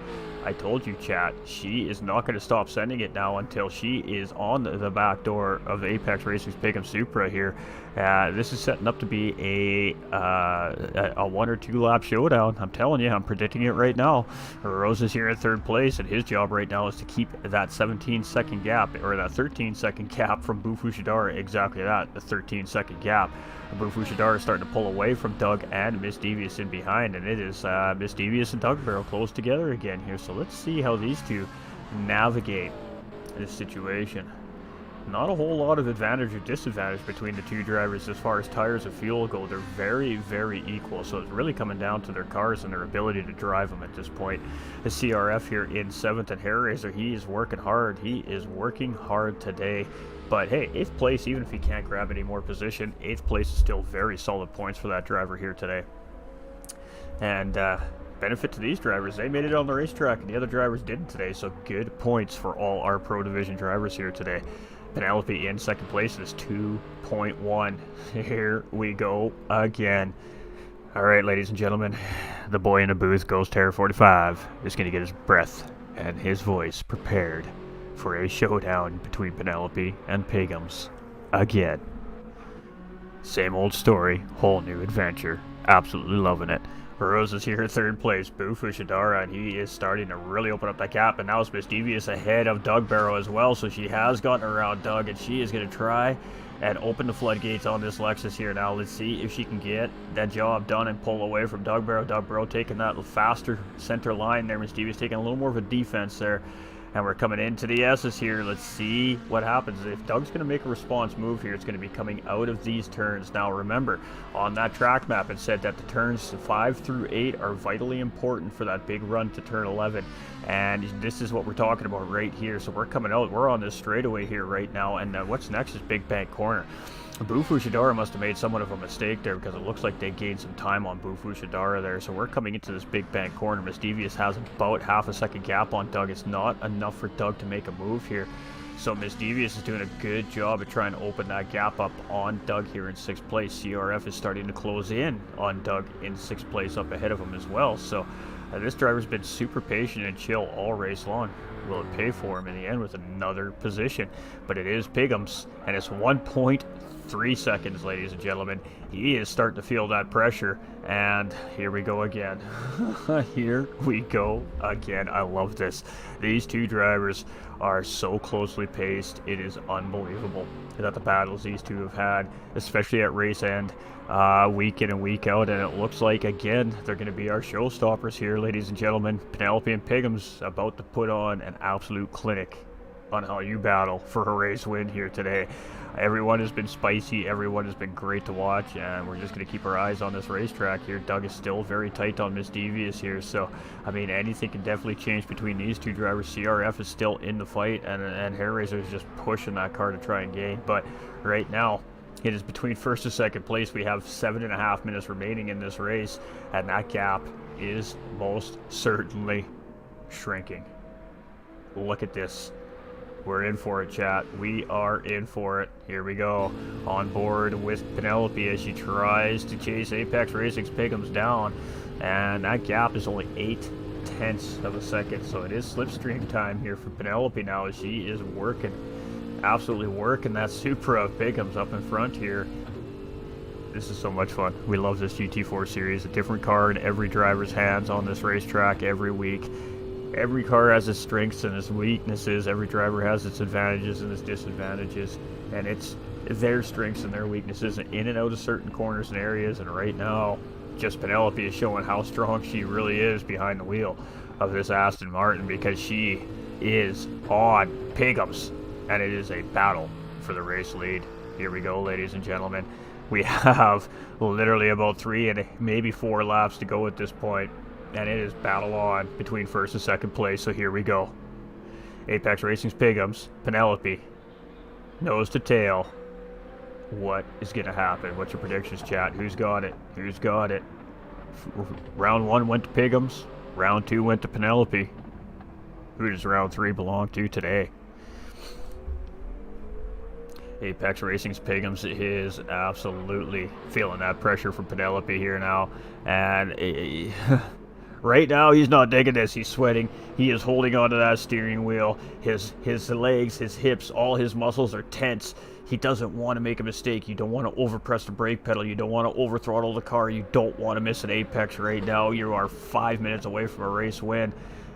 I told you, chat, she is not going to stop sending it now until she is on the back door of the Apex Racing's Pigham Supra here. This is setting up to be a 1 or 2 lap showdown. I'm telling you, I'm predicting it right now. Rose is here in 3rd place, and his job right now is to keep that 17-second gap, or that 13-second gap from Bufu Shidara. Exactly that, the 13-second gap. Bufu Shidara is starting to pull away from Doug and Miss Devious in behind, and it is Miss Devious and Doug Barrow close together again here. So let's see how these two navigate this situation. not a whole lot of advantage or disadvantage between the two drivers as far as tires and fuel go. They're very, very equal, so it's really coming down to their cars and their ability to drive them at this point. The CRF here in 7th, and Hair Razor, he is working hard. He is working hard today. But hey, 8th place, even if he can't grab any more position, 8th place is still very solid points for that driver here today. And benefit to these drivers, they made it on the racetrack and the other drivers didn't today, so good points for all our Pro Division drivers here today. Penelope in 2nd place is 2.1. Here we go again. Alright, ladies and gentlemen, the boy in the booth, Ghost Terror 45, is going to get his breath and his voice prepared for a showdown between Penelope and Pigums again. Same old story, whole new adventure. Absolutely loving it. Rose is here in 3rd place, Boo Fushidara, and he is starting to really open up that gap, and now it's Miss Devious ahead of Doug Barrow as well, so she has gotten around Doug, and she is going to try and open the floodgates on this Lexus here. Now let's see if she can get that job done and pull away from Doug Barrow. Doug Barrow taking that faster center line there. Miss Devious taking a little more of a defense there. And we're coming into the S's here. Let's see what happens. If Doug's going to make a response move here, it's going to be coming out of these turns. Now remember, on that track map it said that the turns 5 through 8 are vitally important for that big run to turn 11. And this is what we're talking about right here. So we're coming out. We're on this straightaway here right now. And what's next is Big Bank Corner. Boo Fushidara must have made somewhat of a mistake there because it looks like they gained some time on Boo Fushidara there. So we're coming into this Big Bank Corner. Miss Devious has about half a second gap on Doug. It's not enough for Doug to make a move here. So Miss Devious is doing a good job at trying to open that gap up on Doug here in 6th place. CRF is starting to close in on Doug in 6th place up ahead of him as well. So this driver's been super patient and chill all race long. Will it pay for him in the end with another position? But it is Pigums, and it's 1.3 seconds, ladies and gentlemen. He is starting to feel that pressure, and here we go again. Here we go again. I love this. These two drivers are so closely paced. It is unbelievable that the battles these two have had, especially at race end, week in and week out, and it looks like again they're going to be our showstoppers here, ladies and gentlemen. Penelope and Pigums about to put on an absolute clinic on how you battle for a race win here today. Everyone has been spicy, everyone has been great to watch, and we're just going to keep our eyes on this racetrack here. Doug is still very tight on Miss Devious here, so I mean anything can definitely change between these two drivers. CRF is still in the fight, and Hair Razor is just pushing that car to try and gain, but right now it is between 1st and 2nd place. We have 7.5 minutes remaining in this race, and that gap is most certainly shrinking. Look at this. We're in for it, chat. We are in for it. Here we go. On board with Penelope as she tries to chase Apex Racing's Pigums down. And that gap is only 0.8 of a second. So it is slipstream time here for Penelope now as she is working. Absolutely working that Supra of Pigums up in front here. This is so much fun. We love this GT4 series. A different car in every driver's hands on this racetrack every week. Every car has its strengths and its weaknesses. Every driver has its advantages and its disadvantages. And it's their strengths and their weaknesses in and out of certain corners and areas. And right now, just Penelope is showing how strong she really is behind the wheel of this Aston Martin, because she is on Pigums. And it is a battle for the race lead. Here we go, ladies and gentlemen. We have literally about 3 and maybe 4 laps to go at this point. And it is battle on between 1st and 2nd place, so here we go. Apex Racing's Pigums, Penelope, nose to tail. What is going to happen? What's your predictions, chat? Who's got it? Who's got it? Round 1 went to Pigums. Round 2 went to Penelope. Who does round 3 belong to today? Apex Racing's Pigums is absolutely feeling that pressure from Penelope here now. And right now, he's not digging this. He's sweating. He is holding onto that steering wheel. His legs, his hips, all his muscles are tense. He doesn't want to make a mistake. You don't want to overpress the brake pedal. You don't want to overthrottle the car. You don't want to miss an apex right now. You are 5 minutes away from a race win.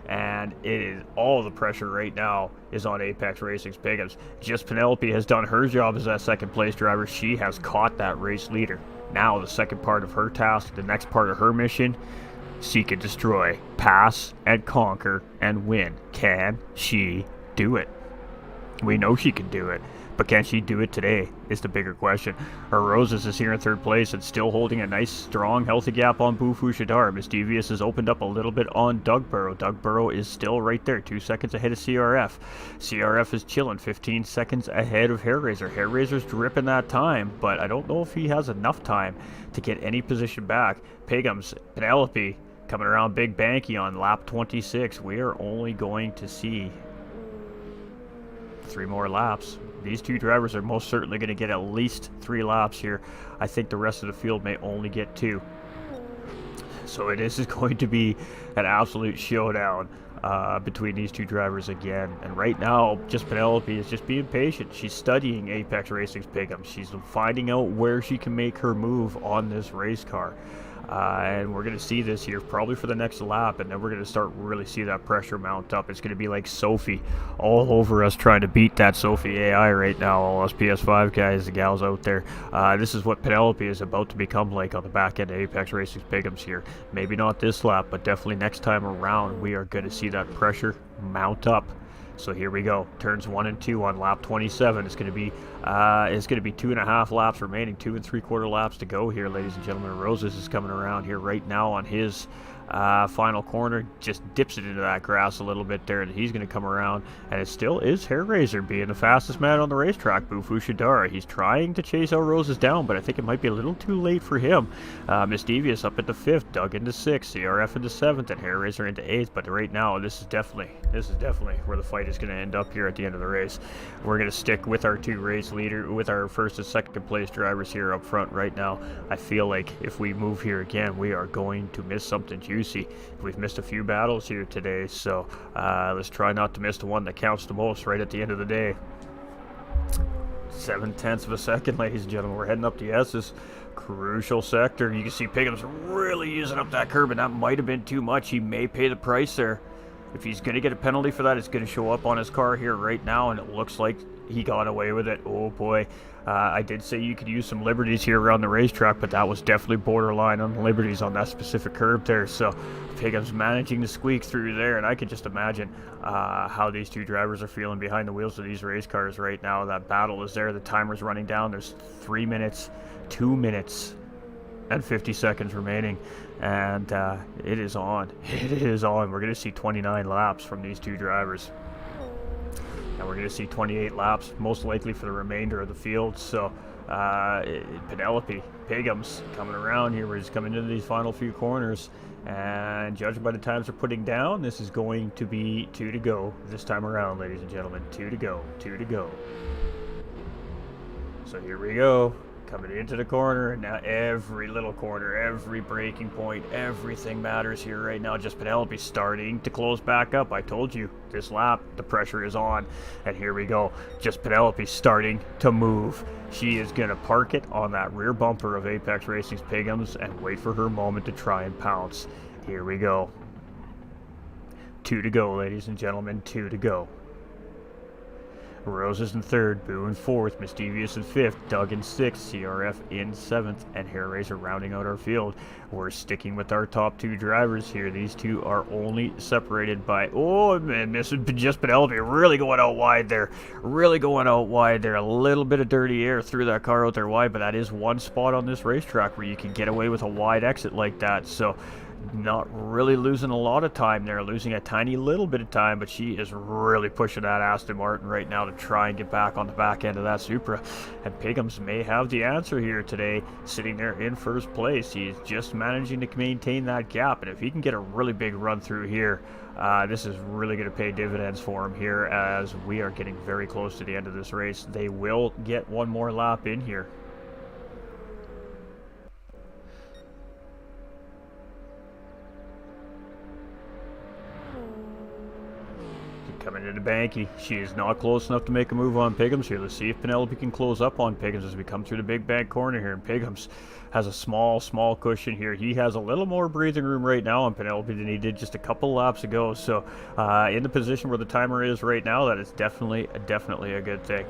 And it is all the pressure right now is on Apex Racing's Pigums. Just Penelope has done her job as that 2nd place driver. She has caught that race leader. Now the second part of her task, the next part of her mission, seek and destroy, pass and conquer and win. Can she do it? We know she can do it. But can she do it today is the bigger question. Her Roses is here in third place and still holding a nice, strong, healthy gap on Bufu Shadar. Misdevious has opened up a little bit on Dugborough. Dugborough is still right there, 2 seconds ahead of CRF. CRF is chilling, 15 seconds ahead of Hairraiser. Hairraiser's dripping that time, but I don't know if he has enough time to get any position back. Pigums, Penelope, coming around Big Banky on lap 26. We are only going to see 3 more laps. These 2 drivers are most certainly going to get at least 3 laps here. I think the rest of the field may only get 2. So this is going to be an absolute showdown between these 2 drivers again. And right now, just Penelope is just being patient. She's studying Apex Racing's Pigum. She's finding out where she can make her move on this race car. And we're going to see this here probably for the next lap, and then we're going to start really see that pressure mount up. It's going to be like Sophie all over us trying to beat that Sophie AI right now, all us PS5 guys, the gals out there. This is what Penelope is about to become like on the back end of Apex Racing's Pigums here. Maybe not this lap, but definitely next time around we are going to see that pressure mount up. So here we go. Turns 1 and 2 on lap 27. It's going to be 2.5 laps remaining, 2 3/4 laps to go here, ladies and gentlemen. Roses is coming around here right now on his final corner, just dips it into that grass a little bit there, and he's going to come around, and it still is Hairraiser being the fastest man on the racetrack, Bufu Shadara. He's trying to chase our Roses down, but I think it might be a little too late for him. Misdevious up into 5th, Doug into 6th, CRF into 7th, and Hairraiser into 8th, but right now this is definitely where the fight is going to end up here at the end of the race. We're going to stick with our 2 race leader, with our first and second place drivers here up front right now. I feel like if we move here again, we are going to miss something juicy. We've missed a few battles here today, so let's try not to miss the one that counts the most right at the end of the day. 0.7 of a second, ladies and gentlemen. We're heading up the S's. Crucial sector. You can see Pigum's really using up that curb, and that might have been too much. He may pay the price there. If he's going to get a penalty for that, it's going to show up on his car here right now, and it looks like he got away with it. Oh boy. I did say you could use some liberties here around the racetrack, but that was definitely borderline on liberties on that specific curb there. So Pigum's managing to squeak through there, and I could just imagine how these 2 drivers are feeling behind the wheels of these race cars right now. That battle is there. The timer's running down. There's 3 minutes, 2 minutes, and 50 seconds remaining, and it is on. It is on. We're going to see 29 laps from these 2 drivers. And we're going to see 28 laps, most likely for the remainder of the field. So Penelope, Pigums coming around here. We're just coming into these final few corners. And judging by the times we're putting down, this is going to be 2 to go this time around, ladies and gentlemen. 2 to go, 2 to go. So here we go. Coming into the corner, and now every little corner, every braking point, everything matters here right now. Just Penelope starting to close back up. I told you, this lap, the pressure is on. And here we go. Just Penelope starting to move. She is going to park it on that rear bumper of Apex Racing's Pigums and wait for her moment to try and pounce. Here we go. 2 to go, ladies and gentlemen. 2 to go. Roses in 3rd, Boo in 4th, Misdevious in 5th, Doug in 6th, CRF in 7th, and Hairraiser rounding out our field. We're sticking with our top 2 drivers here. These 2 are only separated by, oh man, this is just Penelope really going out wide there. Really going out wide there. A little bit of dirty air through that car out there wide, but that is one spot on this racetrack where you can get away with a wide exit like that. So not really losing a lot of time there, losing a tiny little bit of time, but she is really pushing that Aston Martin right now to try and get back on the back end of that Supra. And Pigums may have the answer here today, sitting there in 1st place. He's just managing to maintain that gap, and if he can get a really big run through here, this is really going to pay dividends for him here as we are getting very close to the end of this race. They will get one more lap in here. Coming into Banky. She is not close enough to make a move on Pigums here. Let's see if Penelope can close up on Pigums as we come through the big bank corner here. And Pigums has a small cushion here. He has a little more breathing room right now on Penelope than he did just a couple laps ago. So in the position where the timer is right now, that is definitely a good thing.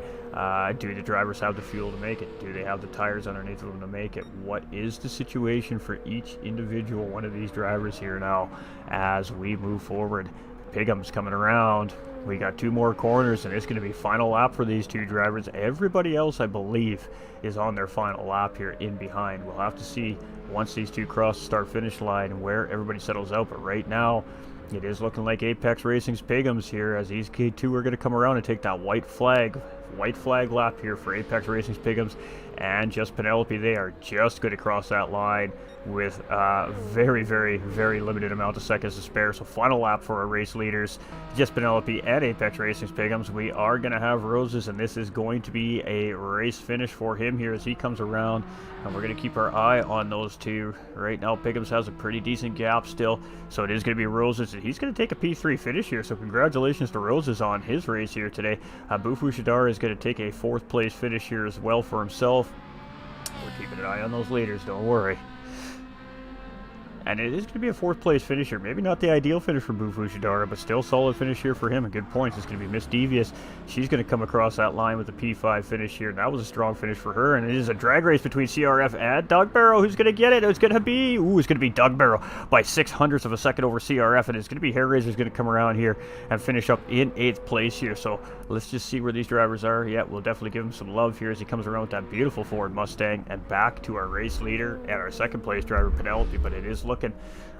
Do the drivers have the fuel to make it? Do they have the tires underneath them to make it? What is the situation for each individual one of these drivers here now as we move forward? Pigham's coming around. We got 2 more corners, and it's going to be final lap for these 2 drivers. Everybody else, I believe, is on their final lap here in behind. We'll have to see once these 2 cross the start-finish line where everybody settles out. But right now, it is looking like Apex Racing's Pigham's here, as these K2 are going to come around and take that white flag lap here for Apex Racing's Pigham's and just Penelope. They are just going to cross that line with very, very, very limited amount of seconds to spare. So final lap for our race leaders, just Penelope and Apex Racing's Pigham's. We are going to have Roses, and this is going to be a race finish for him here as he comes around, and we're going to keep our eye on those 2. Right now, Pigham's has a pretty decent gap still, so it is going to be Roses, and he's going to take a P3 finish here, so congratulations to Roses on his race here today. Bufu Shadara is going to take a 4th place finish here as well for himself. We're keeping an eye on those leaders, don't worry. And it is going to be a 4th place finish here. Maybe not the ideal finish for Bufu Shadara, but still solid finish here for him and good points. It's going to be Miss Devious. She's going to come across that line with a P5 finish here. And that was a strong finish for her. And it is a drag race between CRF and Doug Barrow. Who's going to get it? It's going to be... Ooh, it's going to be Doug Barrow by 0.06 of a second over CRF. And it's going to be Hair Razor's going to come around here and finish up in 8th place here. So let's just see where these drivers are. Yeah, we'll definitely give him some love here as he comes around with that beautiful Ford Mustang. And back to our race leader and our 2nd place driver, Penelope. But it is looking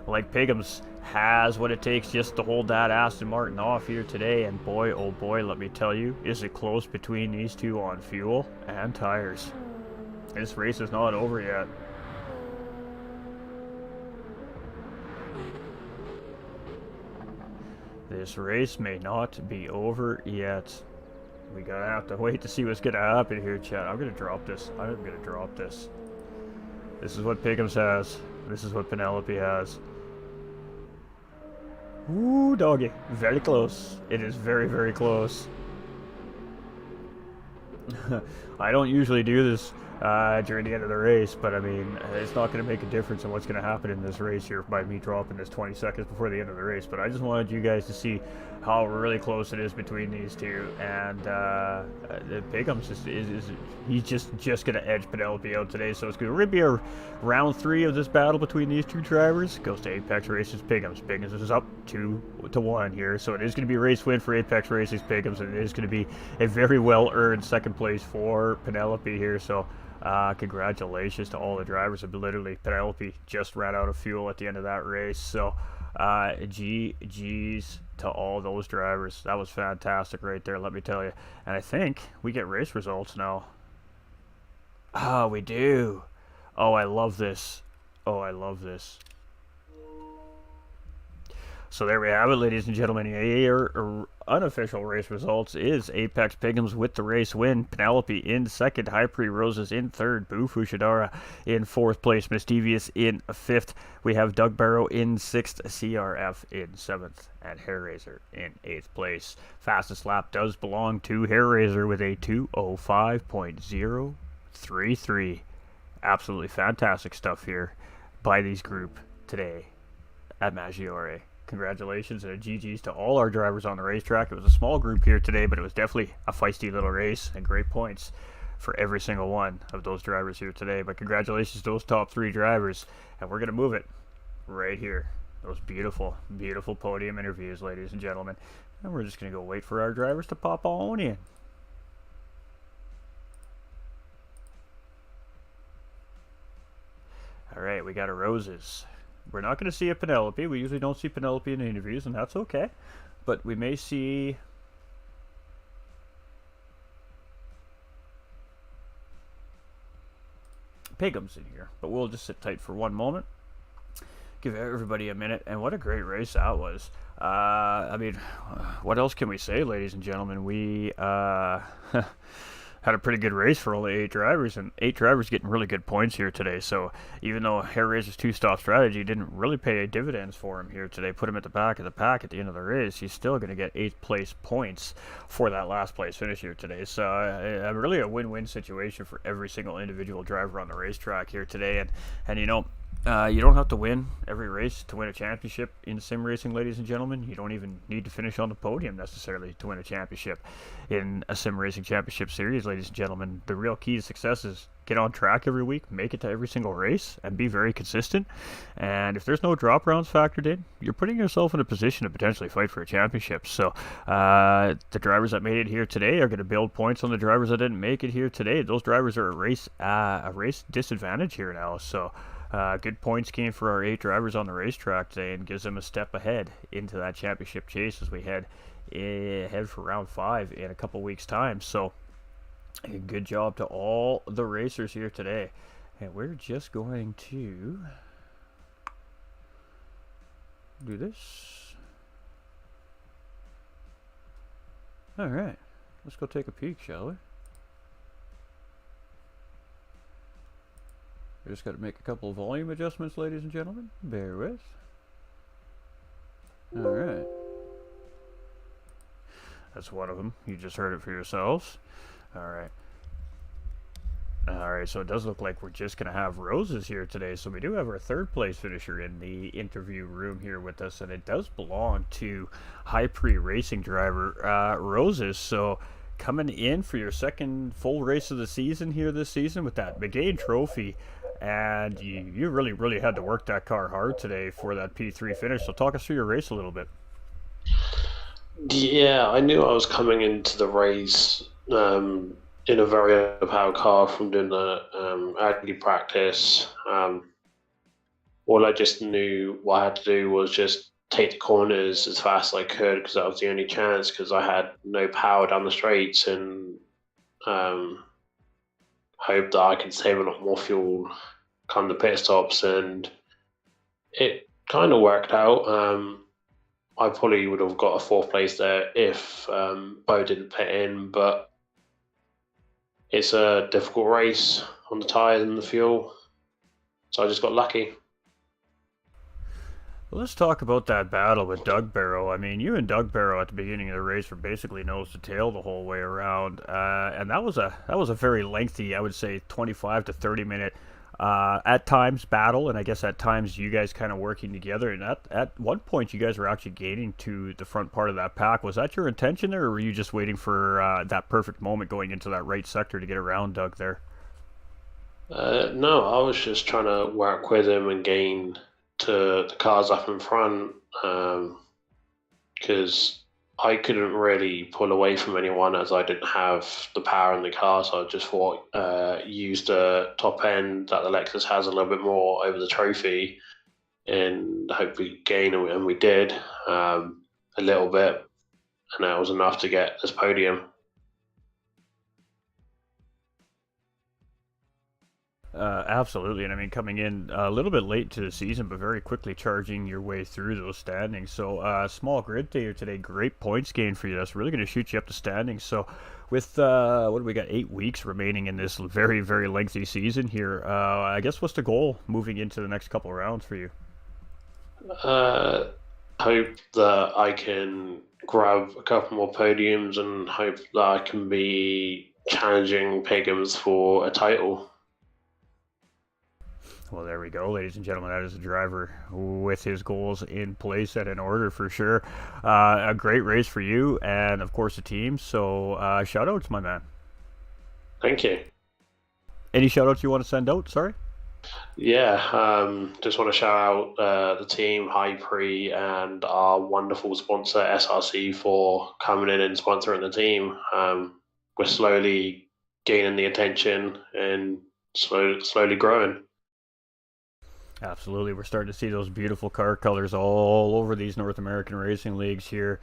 like Pigham's has what it takes just to hold that Aston Martin off here today. And boy, oh boy, let me tell you, is it close between these 2 on fuel and tires. This race is not over yet. This race may not be over yet. We gotta have to wait to see what's gonna happen here, chat. I'm gonna drop this. This is what Pigham's has. This is what Penelope has. Ooh, doggy. Very close. It is very, very close. I don't usually do this during the end of the race, but I mean, it's not going to make a difference in what's going to happen in this race here by me dropping this 20 seconds before the end of the race. But I just wanted you guys to see how really close it is between these 2. And Pigham's he's just going to edge Penelope out today. So it's going to be a round 3 of this battle between these 2 drivers. Goes to Apex Racing's Pigham's. Pigham's is up 2-1 here. So it is going to be a race win for Apex Racing's Pigham's. And it is going to be a very well-earned 2nd place for Penelope here. So congratulations to all the drivers. Literally, Penelope just ran out of fuel at the end of that race. So GG's to all those drivers. That was fantastic right there, let me tell you. And I think we get race results now. Oh, we do. Oh, I love this. Oh, I love this. So there we have it, ladies and gentlemen. Your unofficial race results is Apex Pigham's with the race win. Penelope in 2nd, High Prix Roses in 3rd, Bufu Shadara in 4th place, Miss Devious in 5th. We have Doug Barrow in 6th, CRF in 7th, and Hair Razor in 8th place. Fastest lap does belong to Hair Razor with a 2:05.033. Absolutely fantastic stuff here by these group today at Maggiore. Congratulations and a GG's to all our drivers on the racetrack. It was a small group here today, but it was definitely a feisty little race and great points for every single one of those drivers here today. But congratulations to those top 3 drivers, and we're going to move it right here. Those beautiful, beautiful podium interviews, ladies and gentlemen. And we're just going to go wait for our drivers to pop on in. All right, we got a Roses. We're not going to see a Penelope. We usually don't see Penelope in the interviews, and that's okay. But we may see... Pigham's in here. But we'll just sit tight for one moment. Give everybody a minute. And what a great race that was. I mean, what else can we say, ladies and gentlemen? We... had a pretty good race for only 8 drivers, and 8 drivers getting really good points here today. So even though Hair Razor's 2-stop strategy didn't really pay dividends for him here today, put him at the back of the pack at the end of the race, he's still going to get 8th place points for that last place finish here today. So really a win-win situation for every single individual driver on the racetrack here today. And you know, You don't have to win every race to win a championship in sim racing, ladies and gentlemen. You don't even need to finish on the podium necessarily to win a championship in a sim racing championship series, ladies and gentlemen. The real key to success is get on track every week, make it to every single race, and be very consistent. And if there's no drop rounds factored in, you're putting yourself in a position to potentially fight for a championship. So the drivers that made it here today are going to build points on the drivers that didn't make it here today. Those drivers are a race disadvantage here now. So good points gained for our 8 drivers on the racetrack today, and gives them a step ahead into that championship chase as we head for round 5 in a couple weeks' time. So a good job to all the racers here today. And we're just going to do this. All right, let's go take a peek, shall we? We just got to make a couple of volume adjustments, ladies and gentlemen. Bear with. All right. That's one of them. You just heard it for yourselves. All right. All right, so it does look like we're just going to have Roses here today. So we do have our 3rd place finisher in the interview room here with us, and it does belong to High Prix Racing driver Roses. So coming in for your 2nd full race of the season here this season with that Maggiore trophy. And you really had to work that car hard today for that P3 finish. So talk us through your race a little bit. Yeah, I knew I was coming into the race in a very overpowered car from doing the early practice. All I just knew what I had to do was just take the corners as fast as I could, because that was the only chance, because I had no power down the straights, and hope that I could save a lot more fuel come the pit stops, and it kind of worked out. I probably would have got a 4th place there if Bo didn't pit in, but it's a difficult race on the tyres and the fuel, so I just got lucky. Well, let's talk about that battle with Doug Barrow. I mean, you and Doug Barrow at the beginning of the race were basically nose to tail the whole way around, and that was a very lengthy, I would say, 25 to 30 minute at times battle, and I guess at times you guys kind of working together. And at one point, you guys were actually gaining to the front part of that pack. Was that your intention there, or were you just waiting for that perfect moment going into that right sector to get around Doug there? No, I was just trying to work with him and gain to the cars up in front, because I couldn't really pull away from anyone as I didn't have the power in the car. So I just thought use the top end that the Lexus has a little bit more over the trophy, and hopefully gain, and we did a little bit, and that was enough to get this podium. Absolutely, and I mean, coming in a little bit late to the season, but very quickly charging your way through those standings. So small grid day today, great points gain for you. That's really going to shoot you up the standings. So with what do we got, 8 weeks remaining in this very lengthy season here, I guess what's the goal moving into the next couple of rounds for you? Hope that I can grab a couple more podiums, and hope that I can be challenging Piggins for a title. Well, there we go, ladies and gentlemen. That is a driver with his goals in place and in order for sure. A great race for you and, of course, the team. So shout out to my man. Thank you. Any shout outs you want to send out? Sorry? Yeah, just want to shout out the team, High Prix, and our wonderful sponsor, SRC, for coming in and sponsoring the team. We're slowly gaining the attention and slowly growing. Absolutely. We're starting to see those beautiful car colors all over these North American racing leagues here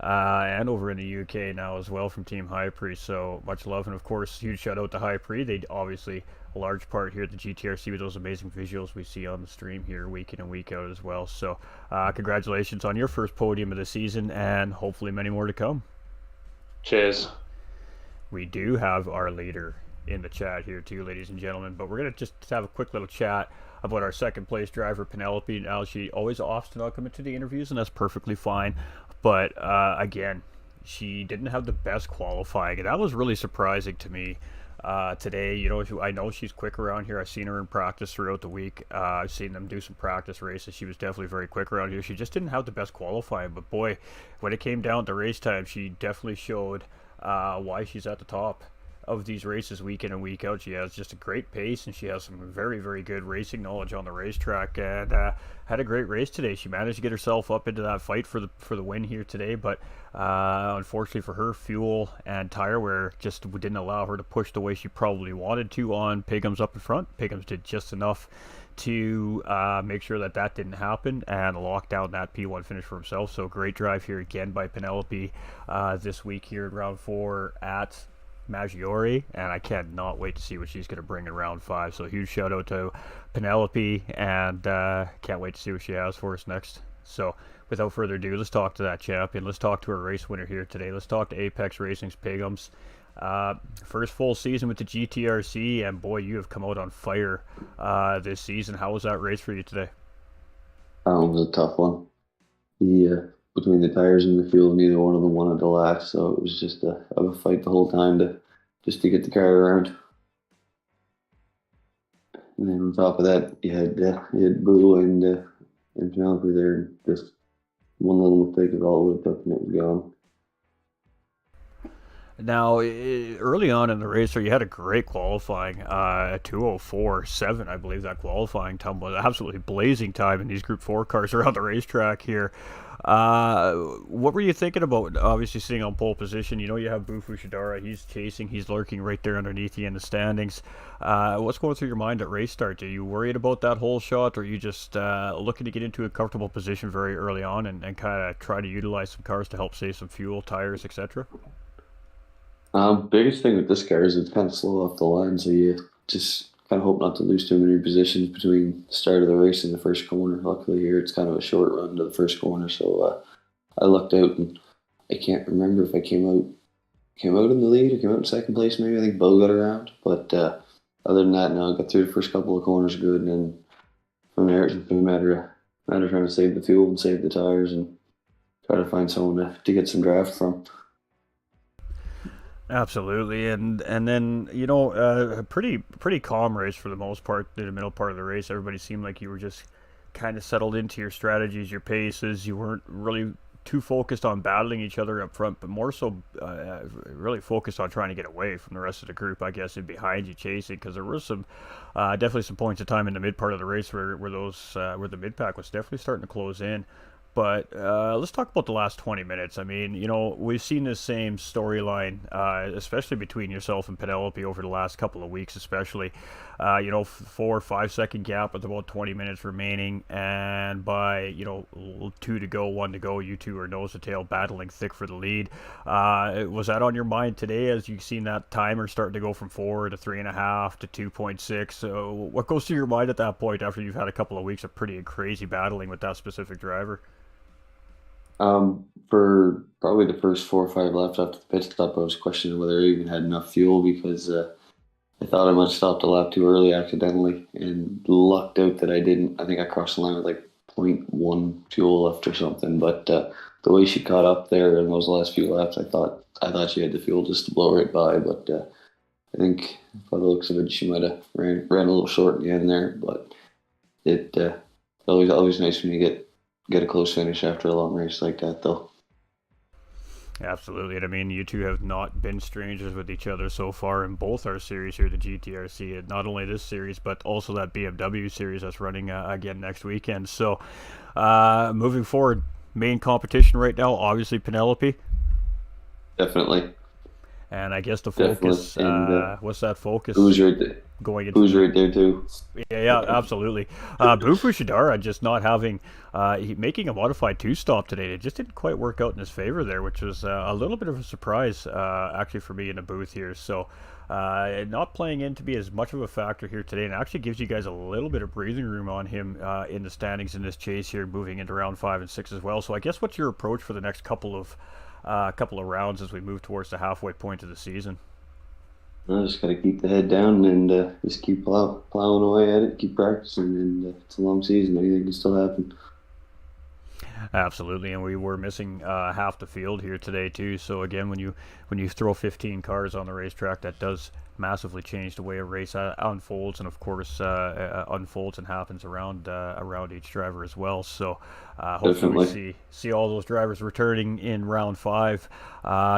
and over in the UK now as well from Team High Prix. So much love. And of course, huge shout out to High Prix. They obviously a large part here at the GTRC with those amazing visuals we see on the stream here week in and week out as well. So congratulations on your first podium of the season, and hopefully many more to come. Cheers. We do have our leader in the chat here too, ladies and gentlemen, but we're going to just have a quick little chat about our second place driver, Penelope. Now, she always opts to not come into the interviews, and that's perfectly fine, but again, she didn't have the best qualifying, and that was really surprising to me. today. You know, I know she's quick around here. I've seen her in practice throughout the week. I've seen them do some practice races. She was definitely very quick around here. She just didn't have the best qualifying, but boy, when it came down to race time, she definitely showed why she's at the top of these races week in and week out. She has just a great pace, and she has some very, very good racing knowledge on the racetrack, and had a great race today. She managed to get herself up into that fight for the win here today, but unfortunately for her, fuel and tire wear just didn't allow her to push the way she probably wanted to on Pigham's up in front. Pigham's did just enough to make sure that that didn't happen and lock down that P1 finish for himself. So great drive here again by Penelope this week here in round 4 at Maggiore, and I cannot wait to see what she's going to bring in round 5. So huge shout out to Penelope, and can't wait to see what she has for us next. So without further ado, let's talk to that champion. Let's talk to our race winner here today. Let's talk to Apex Racing's Pigham's. First full season with the GTRC, and boy, you have come out on fire this season. How was that race for you today? It was a tough one. Between the tires and the fuel, neither one of them wanted to last, so it was just a fight the whole time to get the car around. And then on top of that, you had Boo and Penelope there, and just one little mistake is all it would have took, and it was gone. Now, early on in the race, you had a great qualifying, 2:04.7, I believe that qualifying time was absolutely blazing time in these Group 4 cars around the racetrack here. What were you thinking about, obviously, sitting on pole position? You know you have Bufu Shidara, he's chasing, he's lurking right there underneath you in the standings. What's going through your mind at race start? Are you worried about that whole shot, or are you just looking to get into a comfortable position very early on and kind of try to utilize some cars to help save some fuel, tires, etc.? Biggest thing with this car is it's kind of slow off the line, so you just kind of hope not to lose too many positions between the start of the race and the first corner. Luckily here, it's kind of a short run to the first corner, so I lucked out, and I can't remember if I came out in the lead or came out in second place. Maybe I think Bo got around, but other than that, no, I got through the first couple of corners good, and then from there it's been a matter of trying to save the fuel and save the tires and try to find someone to get some draft from. Absolutely, and then you know a pretty calm race for the most part in the middle part of the race. Everybody seemed like you were just kind of settled into your strategies, your paces. You weren't really too focused on battling each other up front, but more so really focused on trying to get away from the rest of the group, I guess, and behind you chasing, because there was some definitely some points of time in the mid part of the race where the mid pack was definitely starting to close in. But let's talk about the last 20 minutes. I mean, you know, we've seen the same storyline, especially between yourself and Penelope over the last couple of weeks, especially. You know, 4 or 5 second gap with about 20 minutes remaining, and by, you know, 2 to go, 1 to go, you two are nose to tail battling thick for the lead. Was that on your mind today as you've seen that timer starting to go from 4 to 3.5 to 2.6? So what goes through your mind at that point after you've had a couple of weeks of pretty crazy battling with that specific driver? For probably the first 4 or 5 laps after the pit stop, I was questioning whether I even had enough fuel because I thought I might have stopped a lap too early accidentally and lucked out that I didn't. I think I crossed the line with like point 0.1 fuel left or something. But the way she caught up there in those last few laps, I thought she had the fuel just to blow right by. But I think by the looks of it, she might have ran a little short in the end there. But it always nice when you get a close finish after a long race like that, though. Absolutely, and I mean, you two have not been strangers with each other so far in both our series here, the GTRC, and not only this series, but also that BMW series that's running again next weekend. So, moving forward, main competition right now, obviously Penelope. Definitely. And I guess the focus, and, what's that focus? Who's right there? Going into Who's right there too? Yeah, absolutely. Bufu Shidara just not having, making a modified 2-stop today. It just didn't quite work out in his favor there, which was a little bit of a surprise, actually, for me in the booth here. So, not playing in to be as much of a factor here today, and actually gives you guys a little bit of breathing room on him in the standings in this chase here, moving into round 5 and 6 as well. So, I guess what's your approach for the next couple of rounds as we move towards the halfway point of the season? I just got to keep the head down and just keep plowing away at it, keep practicing, and it's a long season. Anything can still happen. Absolutely, and we were missing half the field here today too. So again, when you throw 15 cars on the racetrack, that does massively change the way a race unfolds, and of course unfolds and happens around each driver as well. So hopefully we see all those drivers returning in round 5.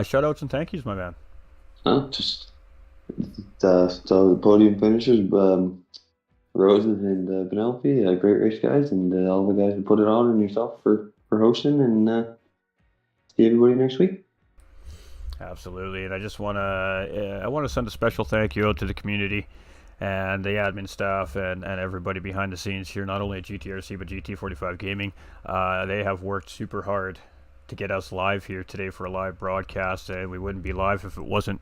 Shout outs and thank yous, my man. Just so the podium finishers, Rosen and Penelope, great race, guys, and all the guys who put it on, and yourself for hosting, and see everybody next week. Absolutely, and I just want to send a special thank you out to the community and the admin staff and everybody behind the scenes here, not only at GTRC but GT45 Gaming. They have worked super hard to get us live here today for a live broadcast, and we wouldn't be live if it wasn't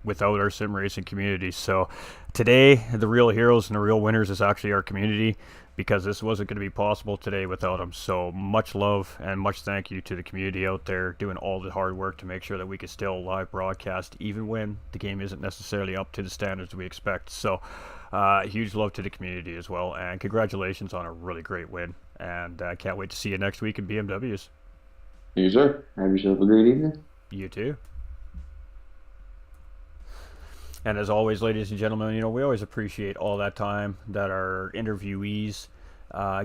without our sim racing community. So today, the real heroes and the real winners is actually our community, because this wasn't going to be possible today without them. So much love and much thank you to the community out there doing all the hard work to make sure that we can still live broadcast even when the game isn't necessarily up to the standards we expect. So huge love to the community as well, and congratulations on a really great win, and I can't wait to see you next week in BMWs. You sir. Have yourself a great evening. You too. And as always, ladies and gentlemen, you know, we always appreciate all that time that our interviewees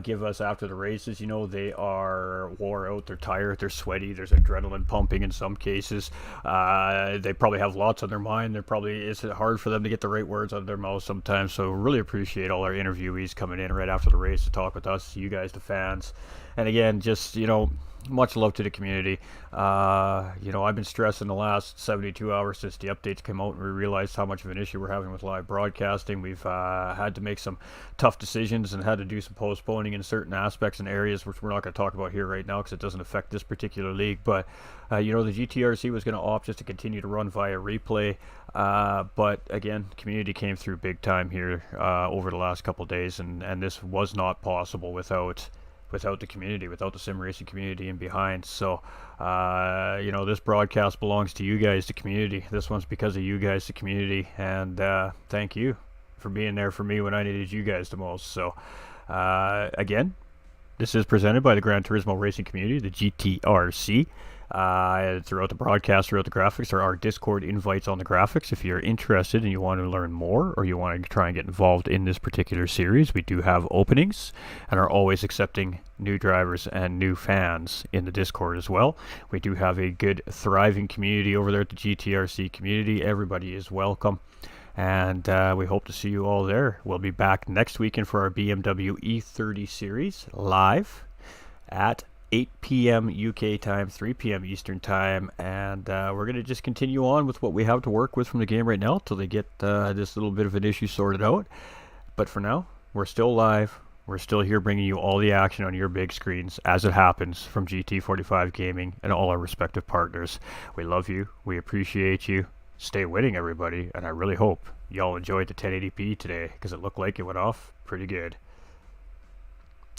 give us after the races. You know, they are wore out, they're tired, they're sweaty, there's adrenaline pumping in some cases. They probably have lots on their mind. It's hard for them to get the right words out of their mouth sometimes. So really appreciate all our interviewees coming in right after the race to talk with us, you guys, the fans. And again, just, you know, much love to the community. You know, I've been stressing the last 72 hours since the updates came out and we realized how much of an issue we're having with live broadcasting. We've had to make some tough decisions and had to do some postponing in certain aspects and areas, which we're not going to talk about here right now because it doesn't affect this particular league. But you know, the GTRC was going to opt just to continue to run via replay, but again, community came through big time here over the last couple of days, and this was not possible without the community, without the sim racing community in behind. So you know, this broadcast belongs to you guys, the community. This one's because of you guys, the community, and thank you for being there for me when I needed you guys the most. So again, this is presented by the Gran Turismo racing community, the GTRC. Throughout the broadcast, throughout the graphics, there are Discord invites on the graphics. If you're interested and you want to learn more, or you want to try and get involved in this particular series, we do have openings and are always accepting new drivers and new fans in the Discord as well. We do have a good, thriving community over there at the GTRC community. Everybody is welcome, and we hope to see you all there. We'll be back next weekend for our BMW E30 series live at 8 p.m. UK time, 3 p.m. Eastern time, and we're going to just continue on with what we have to work with from the game right now till they get this little bit of an issue sorted out. But for now, we're still live. We're still here bringing you all the action on your big screens as it happens from GT45 Gaming and all our respective partners. We love you. We appreciate you. Stay winning, everybody, and I really hope y'all enjoyed the 1080p today, because it looked like it went off pretty good.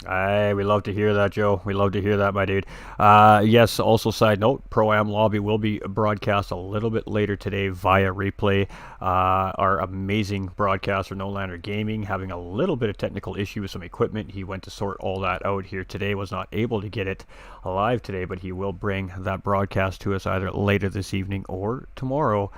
We love to hear that, Joe. We love to hear that, my dude. Yes, also side note, Pro-Am Lobby will be broadcast a little bit later today via replay. Our amazing broadcaster, Nolander Gaming, having a little bit of technical issue with some equipment. He went to sort all that out here today, was not able to get it live today, but he will bring that broadcast to us either later this evening or tomorrow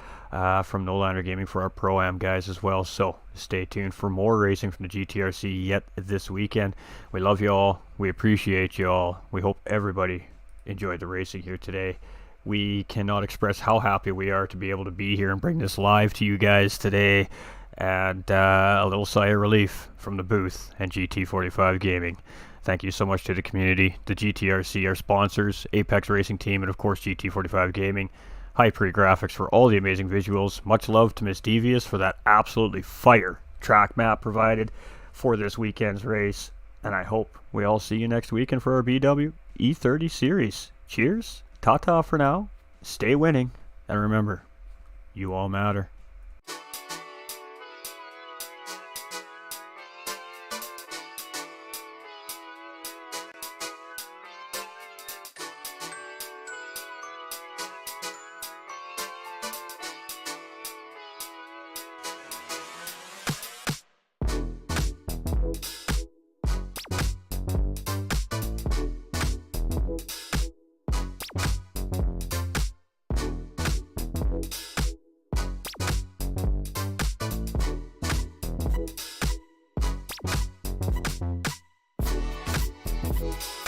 from Nolander Gaming for our Pro-Am guys as well. So stay tuned for more racing from the GTRC yet this weekend. We love you all. We appreciate you all. We hope everybody enjoyed the racing here today. We cannot express how happy we are to be able to be here and bring this live to you guys today. And a little sigh of relief from the booth and GT45 Gaming. Thank you so much to the community, the GTRC, our sponsors, Apex Racing Team, and of course GT45 Gaming. Prix Graphics for all the amazing visuals. Much love to Miss Devious for that absolutely fire track map provided for this weekend's race. And I hope we all see you next weekend for our BW E30 series. Cheers, ta-ta for now, stay winning, and remember, you all matter. yeah.